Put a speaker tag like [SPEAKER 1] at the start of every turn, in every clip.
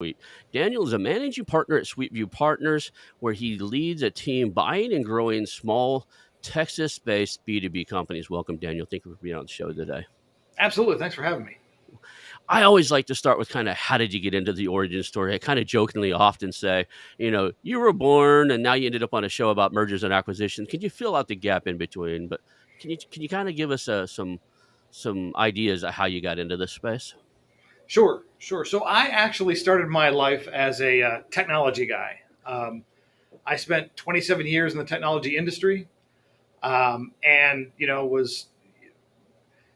[SPEAKER 1] Sweet. Daniel is a managing partner at Sweetview Partners, where he leads a team buying and growing small Texas-based B2B companies. Welcome, Daniel. Thank you for being on the show today.
[SPEAKER 2] Absolutely. Thanks for having me.
[SPEAKER 1] I always like to start with kind of how did you get into the origin story? I kind of jokingly often say, you were born and now you ended up on a show about mergers and acquisitions. Can you fill out the gap in between? But can you kind of give us some ideas of how you got into this space?
[SPEAKER 2] Sure. So I actually started my life as a technology guy. I spent 27 years in the technology industry, and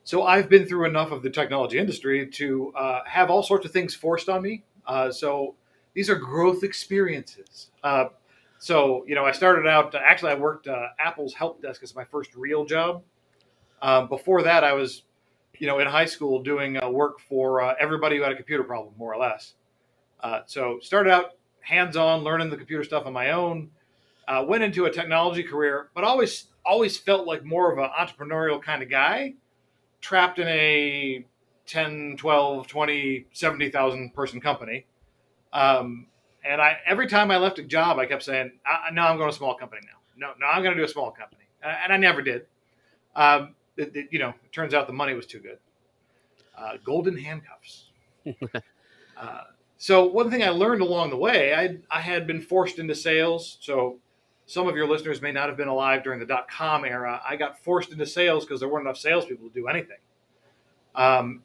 [SPEAKER 2] so I've been through enough of the technology industry to have all sorts of things forced on me. So these are growth experiences. I started out. Actually, I worked Apple's help desk as my first real job. Before that, I was in high school doing work for everybody who had a computer problem, more or less. So started out hands-on, learning the computer stuff on my own. Went into a technology career, but always felt like more of an entrepreneurial kind of guy, trapped in a 10, 12, 20, 70,000 person company. And every time I left a job, I kept saying, no, I'm going to a small company now. No, I'm going to do a small company. And I never did. It turns out the money was too good. Golden handcuffs. So one thing I learned along the way, I had been forced into sales. So some of your listeners may not have been alive during the .com era. I got forced into sales because there weren't enough salespeople to do anything. I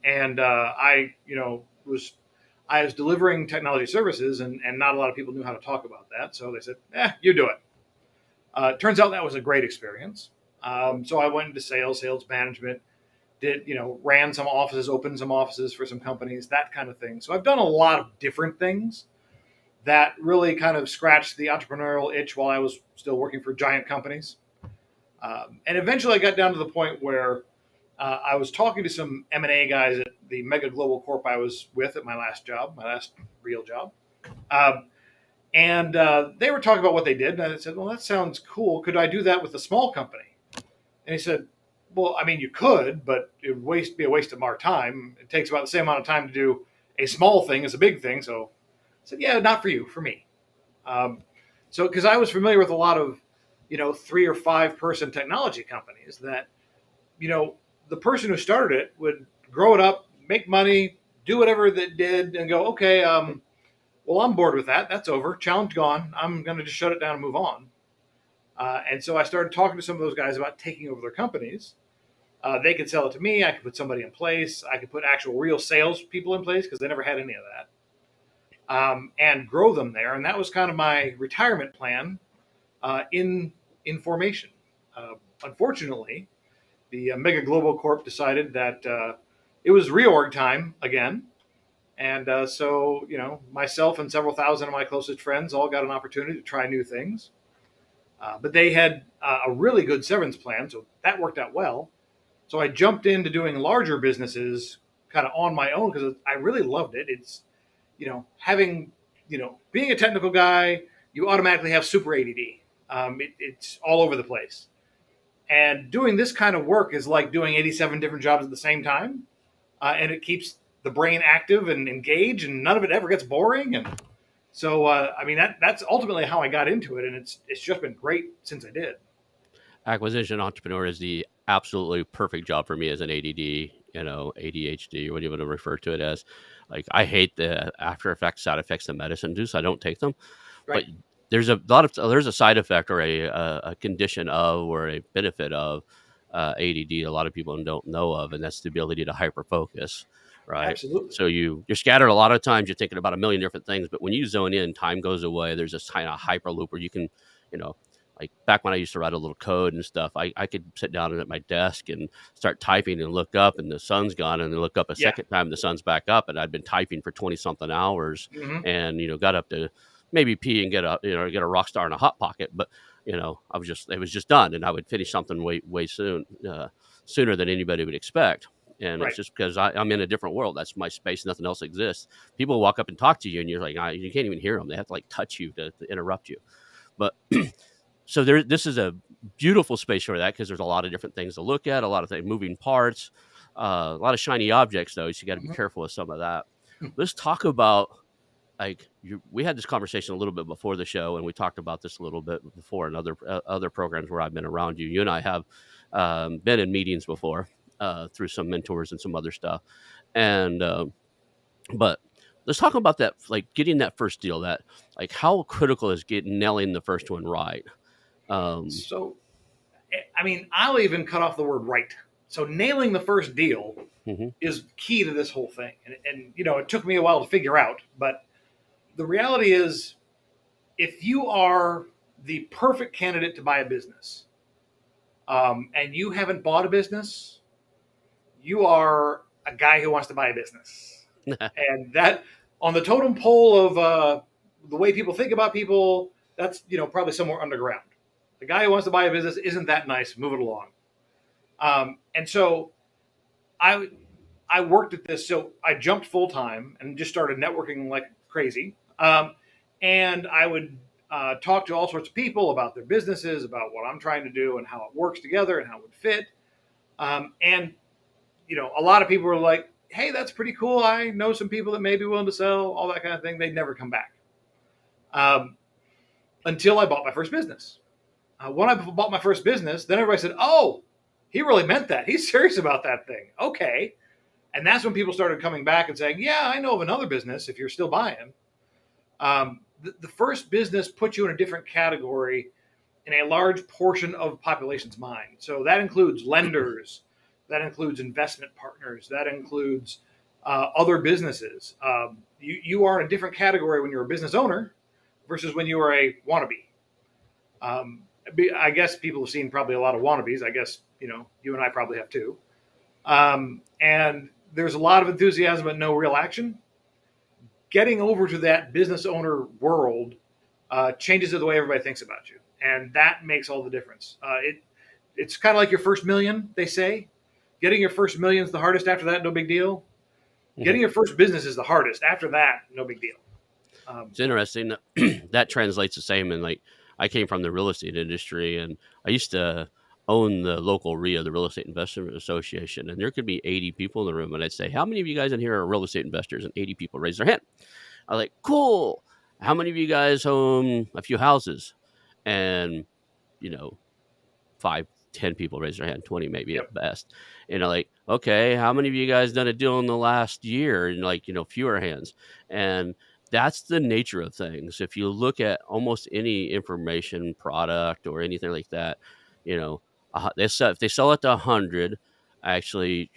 [SPEAKER 2] was delivering technology services, and not a lot of people knew how to talk about that. So they said, you do it. Turns out that was a great experience. So I went into sales management, ran some offices, opened some offices for some companies, that kind of thing. So I've done a lot of different things that really kind of scratched the entrepreneurial itch while I was still working for giant companies. And eventually I got down to the point where I was talking to some M&A guys at the mega global corp I was with at my last real job. And they were talking about what they did. And I said, well, that sounds cool. Could I do that with a small company? And he said, well, I mean, you could, but it would be a waste of our time. It takes about the same amount of time to do a small thing as a big thing. So I said, yeah, not for you, for me. Because I was familiar with a lot of, 3 or 5 person technology companies that, the person who started it would grow it up, make money, do whatever that did, and go, okay, well, I'm bored with that. That's over. Challenge gone. I'm going to just shut it down and move on. And so I started talking to some of those guys about taking over their companies. They could sell it to me. I could put somebody in place. I could put actual real sales people in place because they never had any of that. And grow them there. And that was kind of my retirement plan in formation. Unfortunately, the mega global corp decided that it was reorg time again. And so myself and several thousand of my closest friends all got an opportunity to try new things. But they had a really good severance plan, so that worked out well. So I jumped into doing larger businesses kind of on my own because I really loved it. It's, being a technical guy, you automatically have super ADD. It's all over the place. And doing this kind of work is like doing 87 different jobs at the same time. And it keeps the brain active and engaged, and none of it ever gets boring. And so, that's ultimately how I got into it. And it's just been great since I did.
[SPEAKER 1] Acquisition entrepreneur is the absolutely perfect job for me as an ADD, ADHD, or what do you want to refer to it as. Like, I hate the after effects, side effects that medicine do, so I don't take them.
[SPEAKER 2] Right.
[SPEAKER 1] But there's a side effect or a condition of or a benefit of ADD a lot of people don't know of, and that's the ability to hyper focus. Right.
[SPEAKER 2] Absolutely.
[SPEAKER 1] So you're scattered a lot of times. You're thinking about a million different things, but when you zone in, time goes away. There's this kind of hyper loop where you can, like back when I used to write a little code and stuff, I could sit down at my desk and start typing and look up and the sun's gone, and then look up a second time, the sun's back up, and I'd been typing for 20 something hours and, got up to maybe pee and get a rock star in a hot pocket. But, it was just done, and I would finish something way sooner than anybody would expect. And It's just because I'm in a different world. That's my space. Nothing else exists. People walk up and talk to you, and you're like, you can't even hear them. They have to like touch you to interrupt you. But so this is a beautiful space for that because there's a lot of different things to look at, a lot of moving parts, a lot of shiny objects, though. So you got to be careful with some of that. Let's talk about like we had this conversation a little bit before the show, and we talked about this a little bit before in other programs where I've been around you. You and I have been in meetings before through some mentors and some other stuff, and but let's talk about that, like getting that first deal. That like how critical is getting nailing the first one right? Um,
[SPEAKER 2] So, I mean, I'll even cut off the word right. So nailing the first deal
[SPEAKER 1] mhm.
[SPEAKER 2] is key to this whole thing. And it took me a while to figure out, but the reality is if you are the perfect candidate to buy a business and you haven't bought a business, you are a guy who wants to buy a business. And that on the totem pole of the way people think about people, that's probably somewhere underground. The guy who wants to buy a business isn't that nice. Move it along. And so I worked at this. So I jumped full time and just started networking like crazy. And I would talk to all sorts of people about their businesses, about what I'm trying to do, and how it works together, and how it would fit. And a lot of people were like, "Hey, that's pretty cool. I know some people that may be willing to sell," all that kind of thing. They'd never come back until I bought my first business. When I bought my first business, then everybody said, "Oh, he really meant that. He's serious about that thing." Okay. And that's when people started coming back and saying, "Yeah, I know of another business if you're still buying." The first business puts you in a different category in a large portion of the population's mind. So that includes lenders, that includes investment partners, that includes other businesses. You are in a different category when you're a business owner versus when you are a wannabe. I guess people have seen probably a lot of wannabes. I guess, you and I probably have too. And there's a lot of enthusiasm but no real action. Getting over to that business owner world changes the way everybody thinks about you. And that makes all the difference. It's kind of like your first million, they say. Getting your first million is the hardest. After that, no big deal. Mm-hmm. Getting your first business is the hardest. After that, no big deal.
[SPEAKER 1] It's interesting that translates the same. And like, I came from the real estate industry, and I used to own the local RIA, the Real Estate Investment Association, and there could be 80 people in the room, and I'd say, "How many of you guys in here are real estate investors?" And 80 people raise their hand. I was like, "Cool. How many of you guys own a few houses?" And 5, 10 people raise their hand, 20 maybe at best. Like, "Okay, how many of you guys done a deal in the last year?" And like, fewer hands. And that's the nature of things. If you look at almost any information product or anything like that, if they sell it to 100, actually,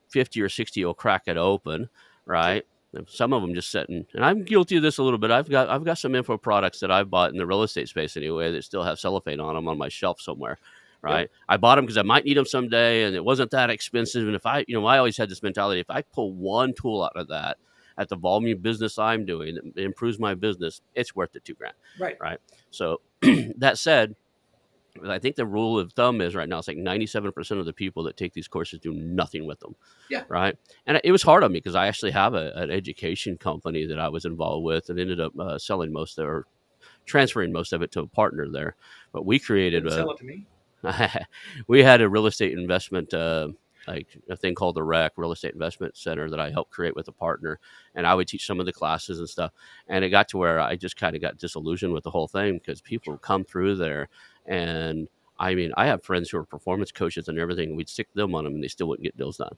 [SPEAKER 1] 50 or 60 will crack it open, right? Some of them just sitting, and I'm guilty of this a little bit. I've got some info products that I've bought in the real estate space anyway that still have cellophane on them on my shelf somewhere, right? Yep. I bought them because I might need them someday, and it wasn't that expensive. And if I always had this mentality: if I pull one tool out of that at the volume of business I'm doing that improves my business, it's worth the $2,000, right? So that said, I think the rule of thumb is right now it's like 97% of the people that take these courses do nothing with them.
[SPEAKER 2] Yeah.
[SPEAKER 1] Right. And it was hard on me because I actually have an education company that I was involved with and ended up selling most of it, or transferring most of it to a partner there. But we created
[SPEAKER 2] sell it to me.
[SPEAKER 1] We had a real estate investment like a thing called the REC, Real Estate Investment Center, that I helped create with a partner. And I would teach some of the classes and stuff. And it got to where I just kind of got disillusioned with the whole thing because people come through there. And I mean, I have friends who are performance coaches and everything. We'd stick them on them and they still wouldn't get deals done.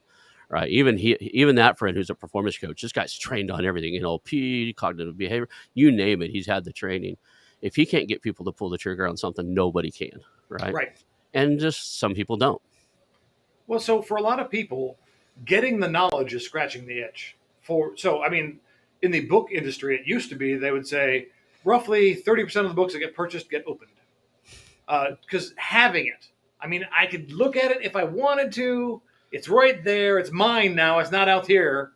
[SPEAKER 1] Right. Even that friend who's a performance coach, this guy's trained on everything, NLP, cognitive behavior, you name it. He's had the training. If he can't get people to pull the trigger on something, nobody can. Right. And just some people don't.
[SPEAKER 2] Well, so for a lot of people, getting the knowledge is scratching the itch. In the book industry, it used to be they would say roughly 30% of the books that get purchased get opened. Because having it, I could look at it if I wanted to. It's right there. It's mine now. It's not out here.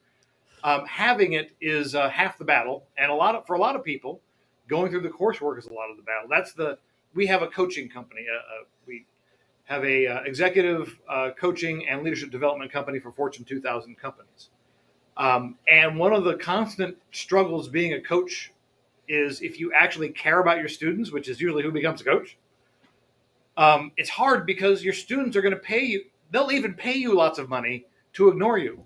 [SPEAKER 2] Having it is half the battle, and for a lot of people, going through the coursework is a lot of the battle. We have a coaching company. We have a executive coaching and leadership development company for Fortune 2000 companies. And one of the constant struggles being a coach is if you actually care about your students, which is usually who becomes a coach. It's hard because your students are going to pay you. They'll even pay you lots of money to ignore you.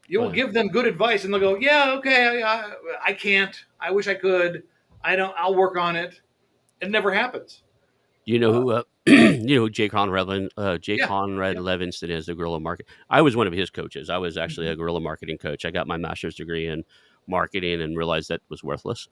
[SPEAKER 2] You will give them good advice, and they'll go, "Yeah, okay, I can't. I wish I could. I don't. I'll work on it." It never happens.
[SPEAKER 1] You know who, you know who Jay Conrad
[SPEAKER 2] Yeah, yeah.
[SPEAKER 1] Levinston is, the guerrilla market. I was one of his coaches. I was actually a
[SPEAKER 2] Mhm.
[SPEAKER 1] guerrilla marketing coach. I got my master's degree in marketing and realized that was worthless.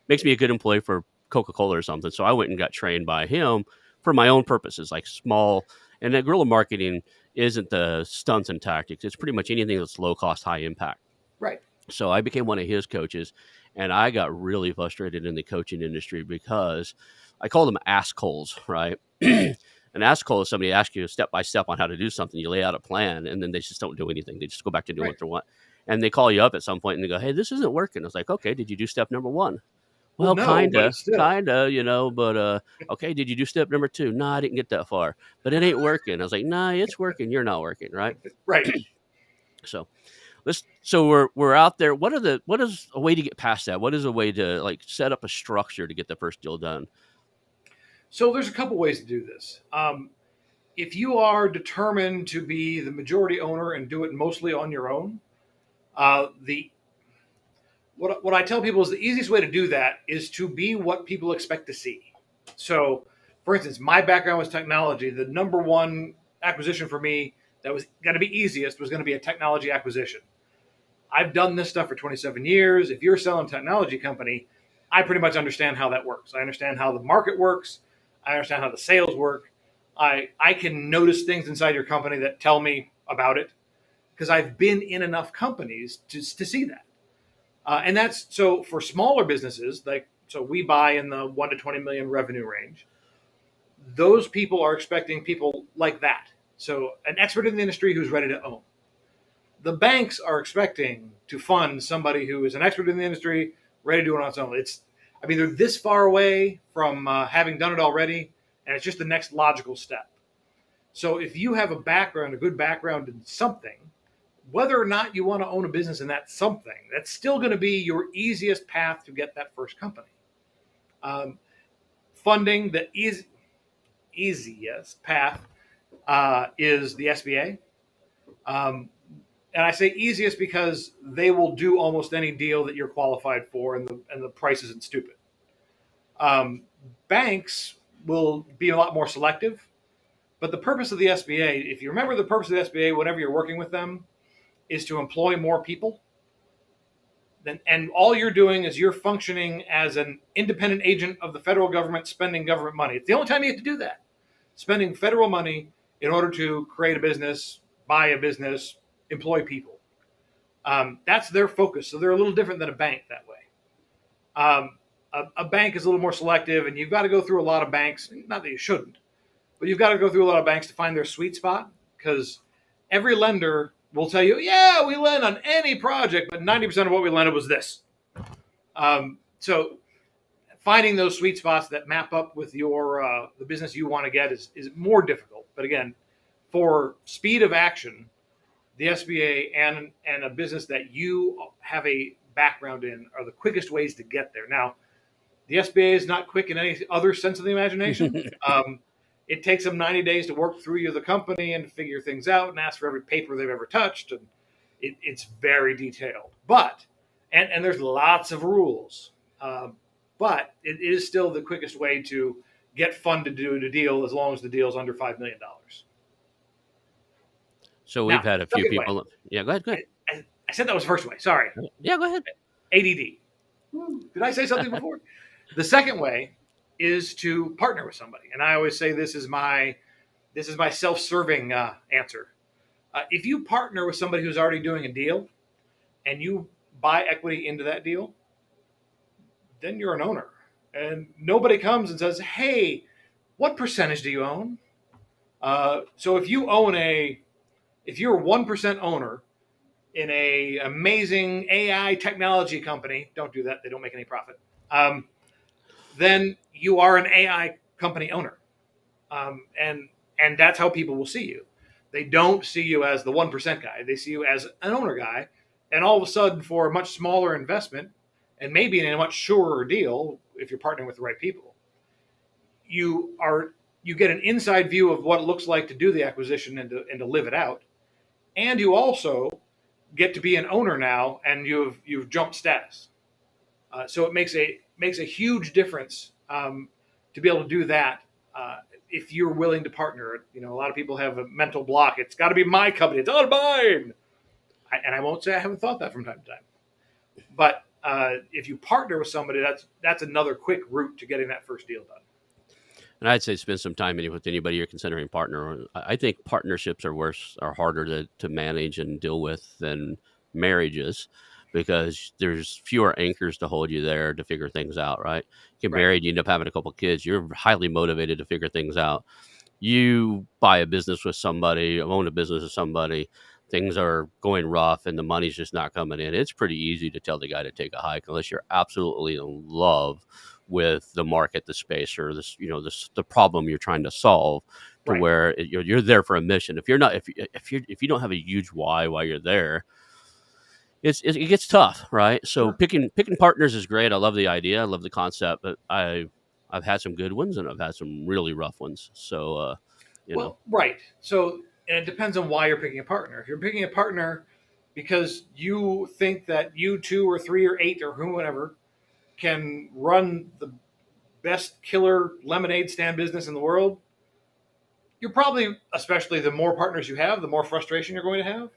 [SPEAKER 1] Makes me a good employee for Coca-Cola or something. So I went and got trained by him for my own purposes, like small. And that guerrilla marketing isn't the stunts and tactics. It's pretty much anything that's low cost, high impact.
[SPEAKER 2] Right.
[SPEAKER 1] So I became one of his coaches, and I got really frustrated in the coaching industry because I call them ask holes, right? An ask hole is somebody asks you step by step on how to do something. You lay out a plan, and then they just don't do anything. They just go back to doing
[SPEAKER 2] Right.
[SPEAKER 1] what they want. And they call you up at some point and they go, "Hey, this isn't working." I was like, "Okay, did you do step number one?"
[SPEAKER 2] Well,
[SPEAKER 1] Well,
[SPEAKER 2] no, but it's still
[SPEAKER 1] but okay, did you do step number two? No, I didn't get that far, but it ain't working. I was like, "Nah, it's working. You're not working, right?"
[SPEAKER 2] right.
[SPEAKER 1] So we're out there. What is a way to get past that? What is a way to like set up a structure to get the first deal done?
[SPEAKER 2] So there's a couple ways to do this. If you are determined to be the majority owner and do it mostly on your own, the what I tell people is the easiest way to do that is to be what people expect to see. So, for instance, my background was technology. The number one acquisition for me that was going to be easiest was going to be a technology acquisition. I've done this stuff for 27 years. If you're selling a technology company, I pretty much understand how that works. I understand how the market works. I understand how the sales work. I can notice things inside your company that tell me about it because I've been in enough companies to see that. And that's so for smaller businesses, like so we buy in the 1 to 20 million revenue range. Those people are expecting people like that. So an expert in the industry who's ready to own. The banks are expecting to fund somebody who is an expert in the industry, ready to do it on its own. I mean, they're this far away from having done it already, and it's just the next logical step. So if you have a good background in something, whether or not you want to own a business in that something, that's still going to be your easiest path to get that first company. Um, funding, the easiest path is the SBA. Um, and I say easiest because they will do almost any deal that you're qualified for, and the price isn't stupid. Um, Banks will be a lot more selective, but the purpose of the SBA, if you remember the purpose of the SBA, whenever you're working with them, is to employ more people. And all you're doing is you're functioning as an independent agent of the federal government spending government money. It's the only time you have to do that. Spending federal money in order to create a business, buy a business, employ people. That's their focus. So they're a little different than a bank that way. A bank is a little more selective, and you've got to go through a lot of banks. Not that you shouldn't, but you've got to go through a lot of banks to find their sweet spot because every lender will tell you, yeah, we lend on any project, but 90% of what we lended was this. So finding those sweet spots that map up with your the business you want to get is more difficult. But again, for speed of action, the SBA and a business that you have a background in are the quickest ways to get there. Now, the SBA is not quick in any other sense of the imagination. It takes them 90 days to work through the company and figure things out and ask for every paper they've ever touched. And it's very detailed. But, and there's lots of rules. But it is still the quickest way to get funded to do a deal as long as the deal is under $5 million.
[SPEAKER 1] So we've
[SPEAKER 2] Now,
[SPEAKER 1] had a few
[SPEAKER 2] second way.
[SPEAKER 1] people. Yeah, go ahead. Go ahead.
[SPEAKER 2] I said that was the first way. Sorry.
[SPEAKER 1] Yeah, go ahead.
[SPEAKER 2] ADD. Did I say something before? The second way is to partner with somebody, and I always say this is my self-serving answer. If you partner with somebody who's already doing a deal, and you buy equity into that deal, then you're an owner, and nobody comes and says, "Hey, what percentage do you own?" So if you're 1% owner in a amazing AI technology company, don't do that. They don't make any profit. Then you are an AI company owner. And that's how people will see you. They don't see you as the 1% guy. They see you as an owner guy. And all of a sudden, for a much smaller investment, and maybe in a much surer deal, if you're partnering with the right people, you get an inside view of what it looks like to do the acquisition and to live it out. And you also get to be an owner now, and you've jumped status. So it makes a huge difference to be able to do that if you're willing to partner. A lot of people have a mental block. It's got to be my company. It's all mine. And I won't say I haven't thought that from time to time. But if you partner with somebody, that's another quick route to getting that first deal done.
[SPEAKER 1] And I'd say spend some time with anybody you're considering partner. I think partnerships are harder to manage and deal with than marriages, because there's fewer anchors to hold you there to figure things out, right? You get married, you end up having a couple kids, you're highly motivated to figure things out. You buy a business with somebody, own a business with somebody, things are going rough and the money's just not coming in. It's pretty easy to tell the guy to take a hike unless you're absolutely in love with the market, the space, or the problem you're trying to solve, to where you're there for a mission. If you don't have a huge why you're there, it gets tough, right? So picking partners is great. I love the idea, I love the concept, but I've had some good ones and I've had some really rough ones. So
[SPEAKER 2] right. So, and it depends on why you're picking a partner. If you're picking a partner because you think that you 2 or 3 or 8 or whoever can run the best killer lemonade stand business in the world, you're probably, especially the more partners you have, the more frustration you're going to have.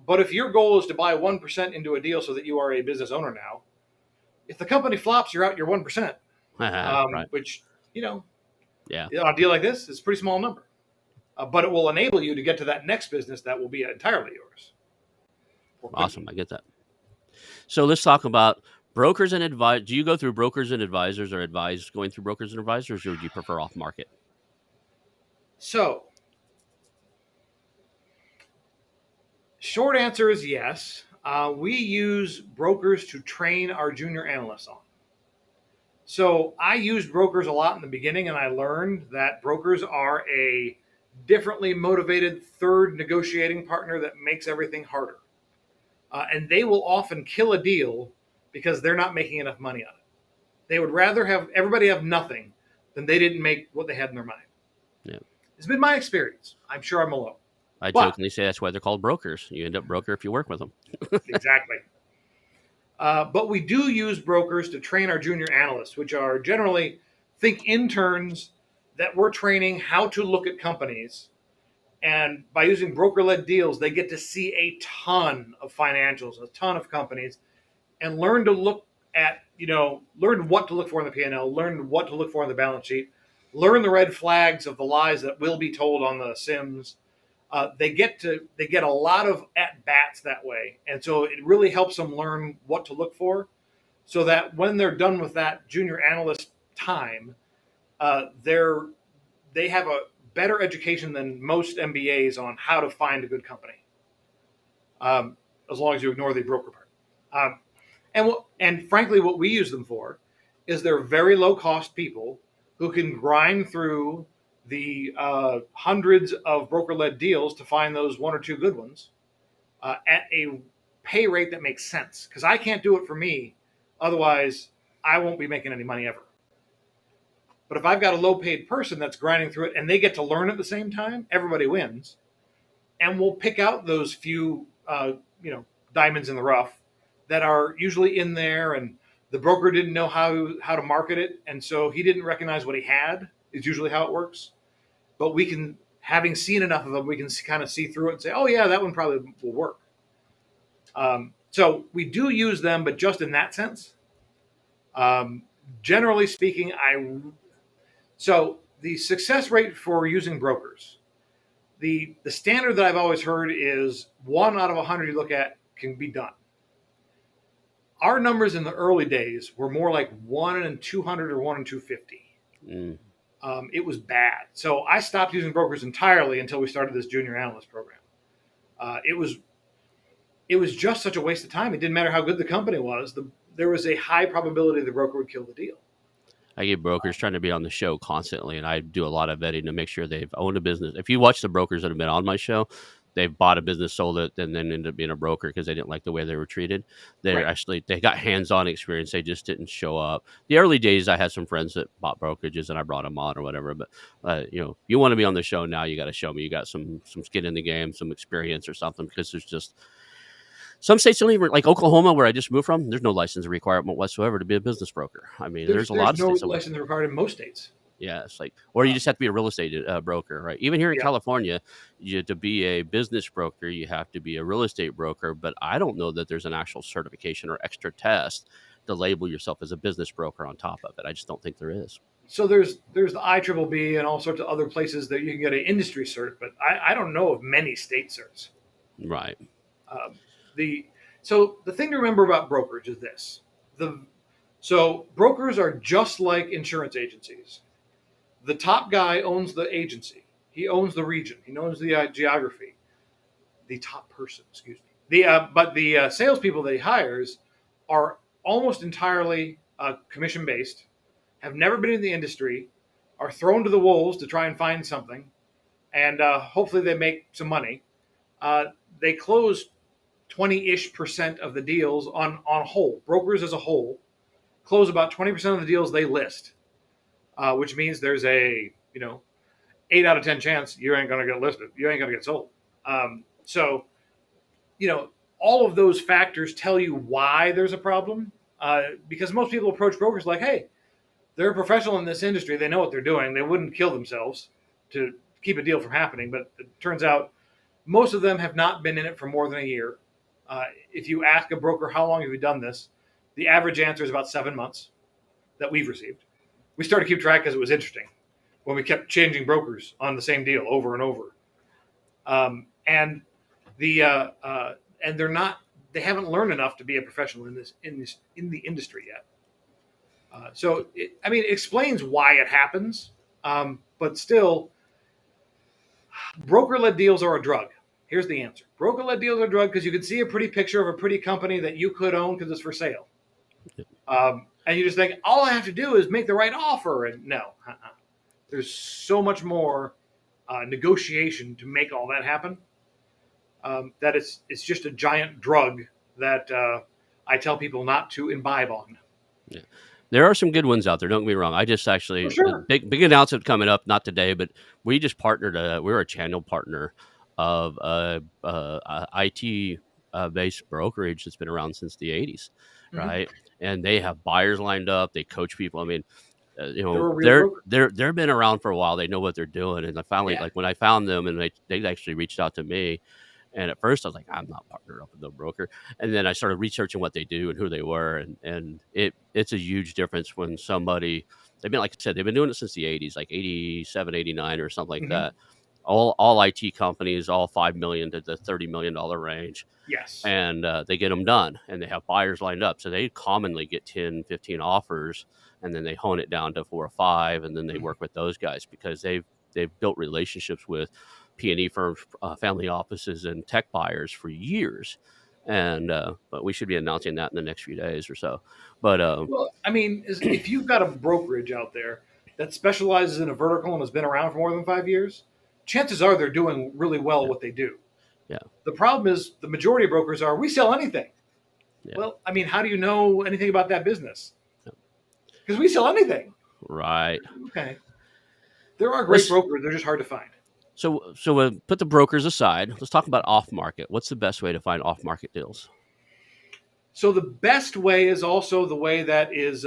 [SPEAKER 2] But if your goal is to buy 1% into a deal so that you are a business owner now, if the company flops, you're out your 1%,
[SPEAKER 1] right.
[SPEAKER 2] which, on
[SPEAKER 1] yeah,
[SPEAKER 2] a deal like this is a pretty small number. But it will enable you to get to that next business that will be entirely yours.
[SPEAKER 1] Awesome. I get that. So let's talk about brokers and advisors. Do you go through brokers and advisors, or advise going through brokers and advisors, or do you prefer off market?
[SPEAKER 2] So, short answer is yes. We use brokers to train our junior analysts on. So I used brokers a lot in the beginning, and I learned that brokers are a differently motivated third negotiating partner that makes everything harder. And they will often kill a deal because they're not making enough money on it. They would rather have everybody have nothing than they didn't make what they had in their mind.
[SPEAKER 1] Yeah.
[SPEAKER 2] It's been my experience. I'm sure I'm alone.
[SPEAKER 1] I jokingly say that's why they're called brokers. You end up broker if you work with them.
[SPEAKER 2] Exactly. But we do use brokers to train our junior analysts, which are generally, think interns that we're training how to look at companies. And by using broker-led deals, they get to see a ton of financials, a ton of companies, and learn to look at, learn what to look for in the P&L, learn what to look for in the balance sheet, learn the red flags of the lies that will be told on the SIMs. They get a lot of at-bats that way. And so it really helps them learn what to look for, so that when they're done with that junior analyst time, they have a better education than most MBAs on how to find a good company, as long as you ignore the broker part. And frankly, what we use them for is they're very low-cost people who can grind through the hundreds of broker-led deals to find those 1 or 2 good ones at a pay rate that makes sense. Because I can't do it for me. Otherwise, I won't be making any money ever. But if I've got a low-paid person that's grinding through it and they get to learn at the same time, everybody wins. And we'll pick out those few, diamonds in the rough that are usually in there, and the broker didn't know how to market it, and so he didn't recognize what he had, is usually how it works. But we can, having seen enough of them, we can kind of see through it and say, oh yeah, that one probably will work. So we do use them, but just in that sense. Generally speaking, so the success rate for using brokers, the standard that I've always heard is 1 out of 100 you look at can be done. Our numbers in the early days were more like 1 in 200 or 1 in 250. It was bad. So I stopped using brokers entirely until we started this junior analyst program. It was just such a waste of time. It didn't matter how good the company was. There was a high probability the broker would kill the deal.
[SPEAKER 1] I get brokers trying to be on the show constantly, and I do a lot of vetting to make sure they've owned a business. If you watch the brokers that have been on my show, they've bought a business, sold it, and then ended up being a broker because they didn't like the way they were treated. They got hands-on experience. They just didn't show up. The early days, I had some friends that bought brokerages, and I brought them on or whatever. But you want to be on the show now, you got to show me you got some skin in the game, some experience or something, because Some states don't even, like Oklahoma, where I just moved from. There's no license requirement whatsoever to be a business broker. I mean, there's a lot of
[SPEAKER 2] no
[SPEAKER 1] states.
[SPEAKER 2] license required in most states.
[SPEAKER 1] Yeah, it's like, or you just have to be a real estate broker, right? Even here in
[SPEAKER 2] Yeah.
[SPEAKER 1] California, to be a business broker, you have to be a real estate broker. But I don't know that there's an actual certification or extra test to label yourself as a business broker on top of it. I just don't think there is.
[SPEAKER 2] So there's the IBBB and all sorts of other places that you can get an industry cert, but I don't know of many state certs.
[SPEAKER 1] Right.
[SPEAKER 2] So the thing to remember about brokerage is this: so brokers are just like insurance agencies. The top guy owns the agency. He owns the region. He owns the geography. The top person, excuse me. But the salespeople that he hires are almost entirely commission based, have never been in the industry, are thrown to the wolves to try and find something, and hopefully they make some money. They close 20-ish% of the deals on whole. Brokers as a whole close about 20% of the deals they list, which means there's a 8 out of 10 chance you ain't going to get listed. You ain't going to get sold. So all of those factors tell you why there's a problem, because most people approach brokers like, hey, they're a professional in this industry. They know what they're doing. They wouldn't kill themselves to keep a deal from happening. But it turns out most of them have not been in it for more than a year. If you ask a broker, how long have you done this? The average answer is about 7 months that we've received. We started to keep track because it was interesting when we kept changing brokers on the same deal over and over. And they haven't learned enough to be a professional in the industry yet. So it explains why it happens. But still, broker-led deals are a drug. Here's the answer. Broker-led deals are a drug because you can see a pretty picture of a pretty company that you could own because it's for sale. And you just think, all I have to do is make the right offer. And no, there's so much more negotiation to make all that happen that it's just a giant drug that I tell people not to imbibe on.
[SPEAKER 1] Yeah. There are some good ones out there. Don't get me wrong. I just actually,
[SPEAKER 2] sure.
[SPEAKER 1] big announcement coming up, not today, but we just partnered. We're a channel partner of IT based brokerage that's been around since the 80s, right? And they have buyers lined up. They coach people. I mean, they've been around for a while. They know what they're doing. And I finally, like when I found them, and they actually reached out to me. And at first I was like, I'm not partnered up with no broker. And then I started researching what they do and who they were. And it's a huge difference when somebody, like I said, they've been doing it since the 80s, like 87, 89 or something like that. All IT companies, all $5 million to the $30 million range.
[SPEAKER 2] Yes.
[SPEAKER 1] And they get them done, and they have buyers lined up. So they commonly get 10, 15 offers, and then they hone it down to 4 or 5. And then they work with those guys because they've built relationships with P&E firms, family offices, and tech buyers for years. And but we should be announcing that in the next few days or so. But
[SPEAKER 2] if you've got a brokerage out there that specializes in a vertical and has been around for more than 5 years, chances are they're doing really well what they do.
[SPEAKER 1] Yeah.
[SPEAKER 2] The problem is the majority of brokers we sell anything. Yeah. Well, how do you know anything about that business? Because we sell anything.
[SPEAKER 1] Right.
[SPEAKER 2] Okay. There are great brokers. They're just hard to find.
[SPEAKER 1] So put the brokers aside. Let's talk about off-market. What's the best way to find off-market deals?
[SPEAKER 2] So the best way is also the way that is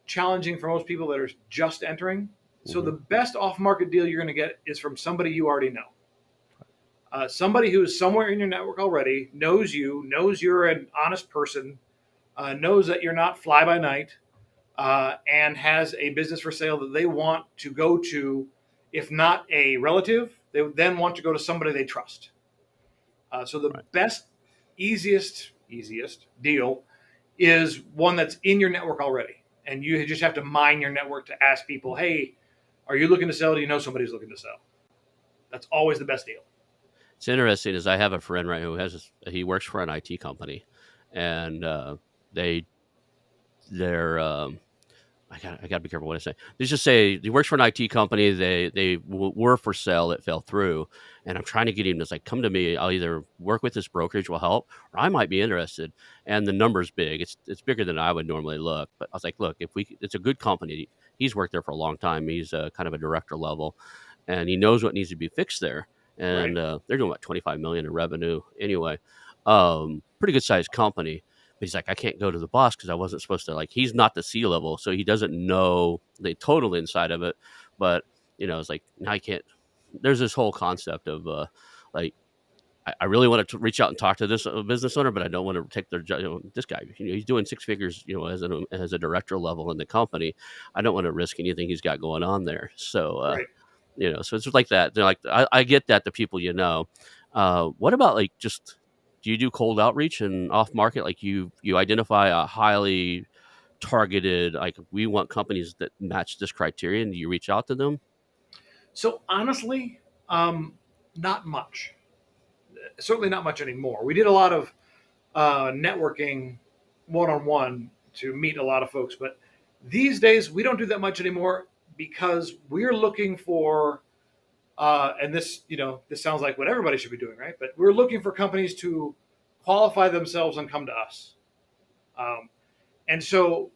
[SPEAKER 2] challenging for most people that are just entering. So the best off-market deal you're going to get is from somebody you already know. Somebody who is somewhere in your network already, knows you, knows you're an honest person, knows that you're not fly-by-night, and has a business for sale that they want to go to. If not a relative, they would then want to go to somebody they trust. So the best, easiest deal is one that's in your network already. And you just have to mine your network to ask people, hey, are you looking to sell? Do you know somebody who's looking to sell? That's always the best deal.
[SPEAKER 1] It's interesting is I have a friend who he works for an IT company, and they're I got to be careful what I say. Let's just say he works for an IT company. They were for sale. It fell through. And I'm trying to get him to come to me. I'll either work with this brokerage will help, or I might be interested. And the number's big. It's bigger than I would normally look. But I was like, look, it's a good company. He's worked there for a long time. He's kind of a director level, and he knows what needs to be fixed there. And they're doing about $25 million in revenue anyway. pretty good sized company. But he's like, I can't go to the boss because I wasn't supposed to. Like, he's not the C level, so he doesn't know the total inside of it. But it's like now I can't. There's this whole concept of like I really want to reach out and talk to this business owner, but I don't want to take their this guy. He's doing six figures, as a director level in the company. I don't want to risk anything he's got going on there. So,
[SPEAKER 2] Right.
[SPEAKER 1] so it's like that. They're like, I get that the people what about like just do you do cold outreach and off market? Like you identify a highly targeted, like we want companies that match this criteria, and do you reach out to them?
[SPEAKER 2] So honestly, not much. Certainly not much anymore. We did a lot of networking one-on-one to meet a lot of folks, but these days we don't do that much anymore because we're looking for, and this sounds like what everybody should be doing, right? But we're looking for companies to qualify themselves and come to us. And so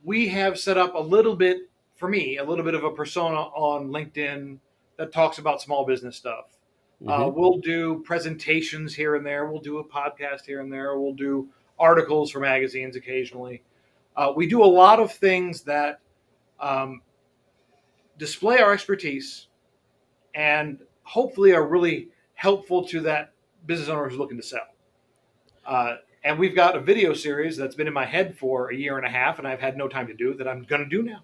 [SPEAKER 2] we have set up a little bit of a persona on LinkedIn that talks about small business stuff. We'll do presentations here and there. We'll do a podcast here and there. We'll do articles for magazines occasionally. We do a lot of things that display our expertise and hopefully are really helpful to that business owner who's looking to sell. And we've got a video series that's been in my head for a year and a half, and I've had no time to do that I'm going to do now.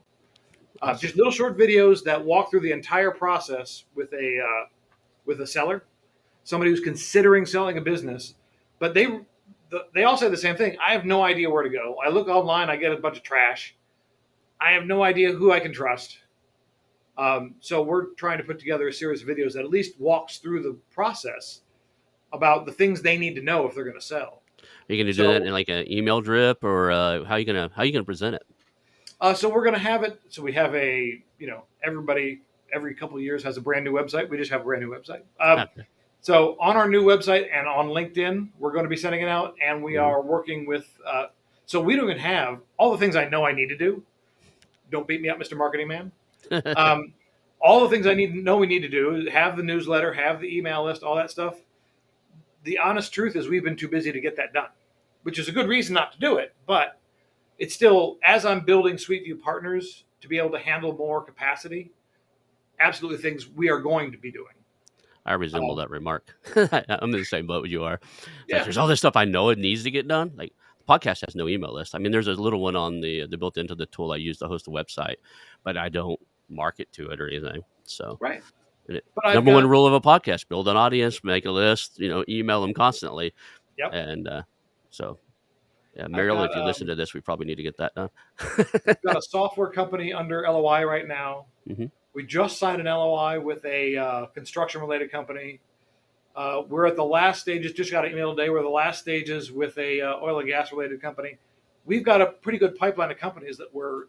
[SPEAKER 2] Just little short videos that walk through the entire process with a seller, somebody who's considering selling a business, but they all say the same thing. I have no idea where to go. I look online, I get a bunch of trash. I have no idea who I can trust. So we're trying to put together a series of videos that at least walks through the process about the things they need to know if they're going to sell.
[SPEAKER 1] Are you going to do that in like an email drip, or how are you going to present it?
[SPEAKER 2] So we're going to have it. So we have everybody every couple of years has a brand new website. We just have a brand new website.
[SPEAKER 1] Okay.
[SPEAKER 2] So on our new website and on LinkedIn, we're going to be sending it out, and we are working with. So we don't even have all the things I know I need to do. Don't beat me up, Mr. Marketing Man. All the things I we need to do: have the newsletter, have the email list, all that stuff. The honest truth is, we've been too busy to get that done, which is a good reason not to do it. But it's still, as I'm building Sweetview partners to be able to handle more capacity, absolutely things we are going to be doing.
[SPEAKER 1] I resemble that remark. I'm in the same boat you are. Like, there's all this stuff I know it needs to get done. Like, the podcast has no email list. I mean, there's a little one on the built into the tool I use to host a website, but I don't market to it or anything. So,
[SPEAKER 2] right.
[SPEAKER 1] Number one rule of a podcast: build an audience, make a list, email them constantly.
[SPEAKER 2] Yep.
[SPEAKER 1] And Marilyn, if you listen to this, we probably need to get that done.
[SPEAKER 2] We've got a software company under LOI right now.
[SPEAKER 1] Mm-hmm.
[SPEAKER 2] We just signed an LOI with a construction-related company. We're at the last stages. Just got an email today. We're at the last stages with a oil and gas-related company. We've got a pretty good pipeline of companies that we're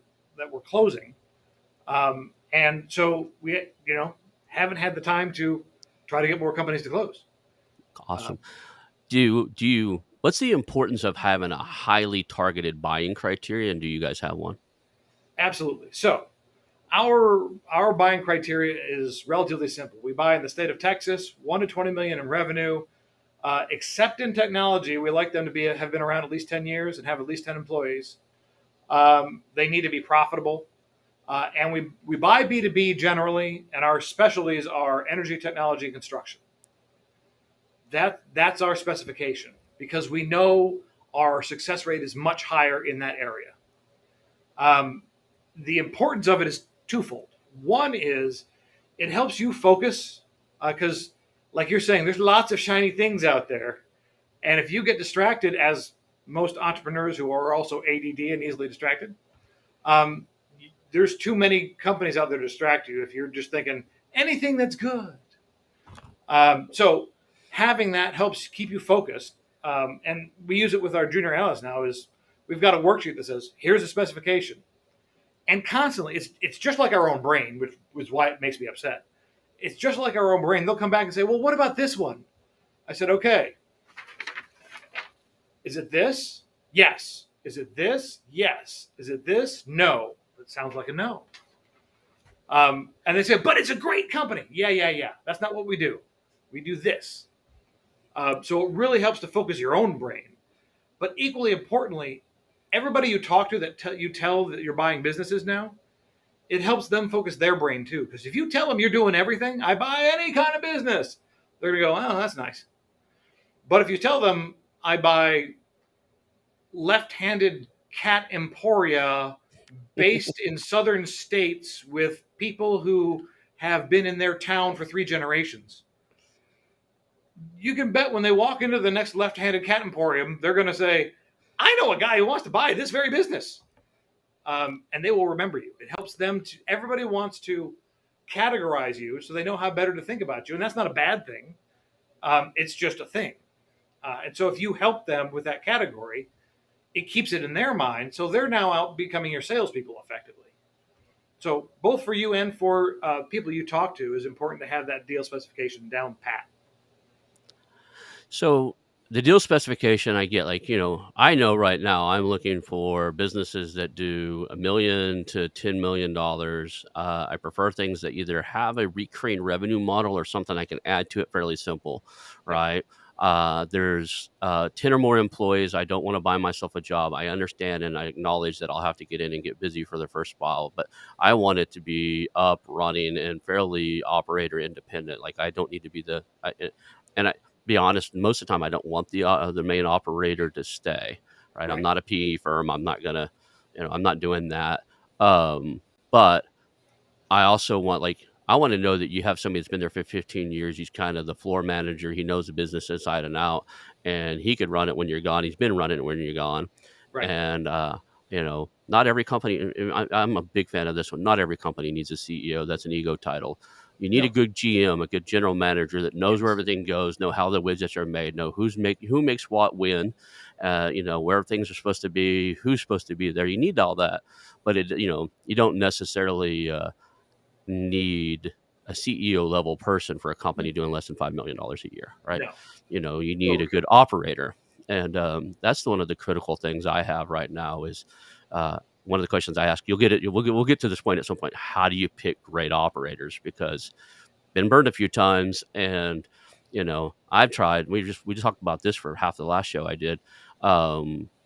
[SPEAKER 2] closing, and so we haven't had the time to try to get more companies to close.
[SPEAKER 1] Awesome. Do you? What's the importance of having a highly targeted buying criteria, and do you guys have one?
[SPEAKER 2] Absolutely. So our buying criteria is relatively simple. We buy in the state of Texas, 1 to 20 million in revenue. Except in technology, we like them to have been around at least 10 years and have at least 10 employees. They need to be profitable. And we buy BtoB generally, and our specialties are energy, technology, and construction. That's our specification, because we know our success rate is much higher in that area. The importance of it is twofold. One is it helps you focus, because like you're saying, there's lots of shiny things out there. And if you get distracted, as most entrepreneurs who are also ADD and easily distracted, there's too many companies out there to distract you if you're just thinking anything that's good. So having that helps keep you focused. And we use it with our junior analysts now. Is we've got a worksheet that says, here's a specification. And constantly, it's just like our own brain, which was why it makes me upset. It's just like our own brain. They'll come back and say, well, what about this one? I said, okay. Is it this? Yes. Is it this? Yes. Is it this? No. It sounds like a no. And they say, but it's a great company. Yeah. That's not what we do. We do this. So it really helps to focus your own brain. But equally importantly, everybody you talk to that you tell that you're buying businesses now, it helps them focus their brain too. Because if you tell them you're doing everything, I buy any kind of business, they're going to go, oh, that's nice. But if you tell them I buy left-handed cat emporia based in southern states with people who have been in their town for 3 generations, you can bet when they walk into the next left-handed cat emporium, they're going to say, I know a guy who wants to buy this very business. And they will remember you. It helps them to, everybody wants to categorize you so they know how better to think about you. And that's not a bad thing. It's just a thing. And so if you help them with that category, it keeps it in their mind. So they're now out becoming your salespeople effectively. So both for you and for people you talk to, is important to have that deal specification down pat.
[SPEAKER 1] So the deal specification, I get, like, I know right now I'm looking for businesses that do $1 million to $10 million. I prefer things that either have a recurring revenue model or something I can add to it fairly simple, right? There's 10 or more employees. I don't want to buy myself a job. I understand and I acknowledge that I'll have to get in and get busy for the first while, but I want it to be up, running, and fairly operator independent. Like, I don't need to be be honest, most of the time I don't want the main operator to stay, right? I'm not a PE firm. I'm not gonna, I'm not doing that. But I also want, I want to know that you have somebody that's been there for 15 years. He's kind of the floor manager. He knows the business inside and out, and he could run it when you're gone. He's been running it when you're gone. Right. And, not every company, I'm a big fan of this one. Not every company needs a CEO. That's an ego title. You need a good GM, a good general manager that knows where everything goes, know how the widgets are made, know who makes what when, where things are supposed to be, who's supposed to be there. You need all that, but you don't necessarily need a CEO level person for a company doing less than $5 million a year, right? No. You need a good operator, and that's one of the critical things I have right now is. One of the questions I ask, we'll get to this point at some point. How do you pick great operators? Because been burned a few times, and I've tried. We just talked about this for half the last show I did,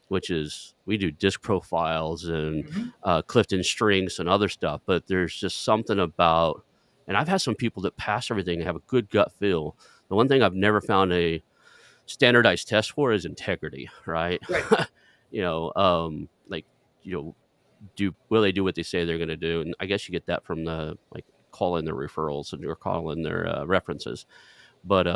[SPEAKER 1] which is we do disc profiles and Clifton strengths and other stuff. But there's just something about, and I've had some people that pass everything and have a good gut feel. The one thing I've never found a standardized test for is integrity, right? Will they do what they say they're going to do? And I guess you get that from the calling their referrals and or calling their references. But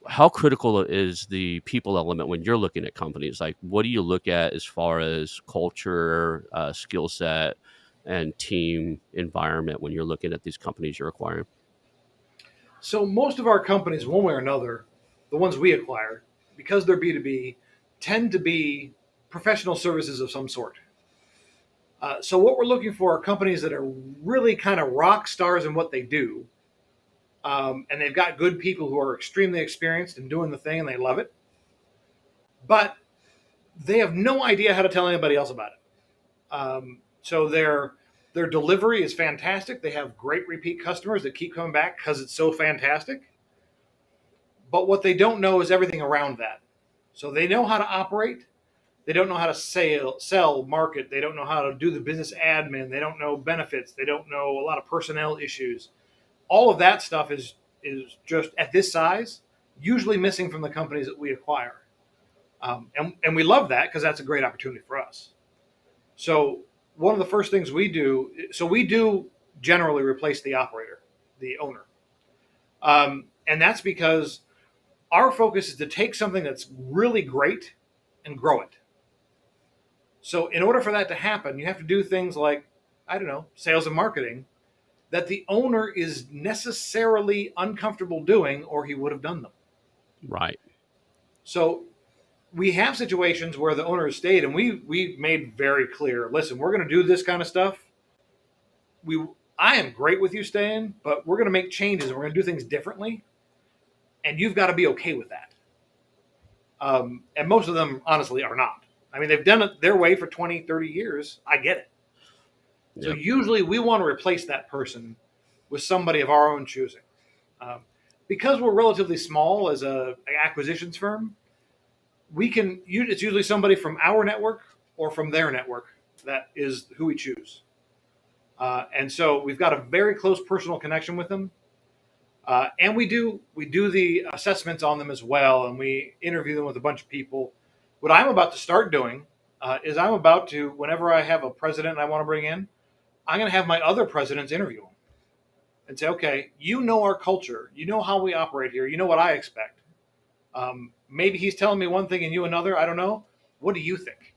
[SPEAKER 1] how critical is the people element when you're looking at companies? Like, what do you look at as far as culture, skill set, and team environment when you're looking at these companies you're acquiring?
[SPEAKER 2] So most of our companies, one way or another, the ones we acquire, because they're B2B, tend to be professional services of some sort. So what we're looking for are companies that are really kind of rock stars in what they do. And they've got good people who are extremely experienced in doing the thing and they love it. But they have no idea how to tell anybody else about it. So their delivery is fantastic. They have great repeat customers that keep coming back because it's so fantastic. But what they don't know is everything around that. So they know how to operate. They don't know how to sell, market. They don't know how to do the business admin. They don't know benefits. They don't know a lot of personnel issues. All of that stuff is just, at this size, usually missing from the companies that we acquire. And we love that because that's a great opportunity for us. So one of the first things we do generally replace the operator, the owner. And that's because our focus is to take something that's really great and grow it. So in order for that to happen, you have to do things like, sales and marketing that the owner is necessarily uncomfortable doing, or he would have done them. Right. So we have situations where the owner has stayed, and we made very clear, listen, we're going to do this kind of stuff. I am great with you staying, but we're going to make changes and we're going to do things differently. And you've got to be okay with that. And most of them, honestly, are not. I mean, they've done it their way for 20, 30 years. I get it. Yep. So usually we want to replace that person with somebody of our own choosing. because we're relatively small as an acquisitions firm, it's usually somebody from our network or from their network that is who we choose. And so we've got a very close personal connection with them. And we do the assessments on them as well, and we interview them with a bunch of people. What I'm about to start doing is I'm about to, whenever I have a president I want to bring in, I'm going to have my other presidents interview them and say, okay, you know our culture, you know how we operate here, you know what I expect. Maybe he's telling me one thing and you another. I don't know. What do you think?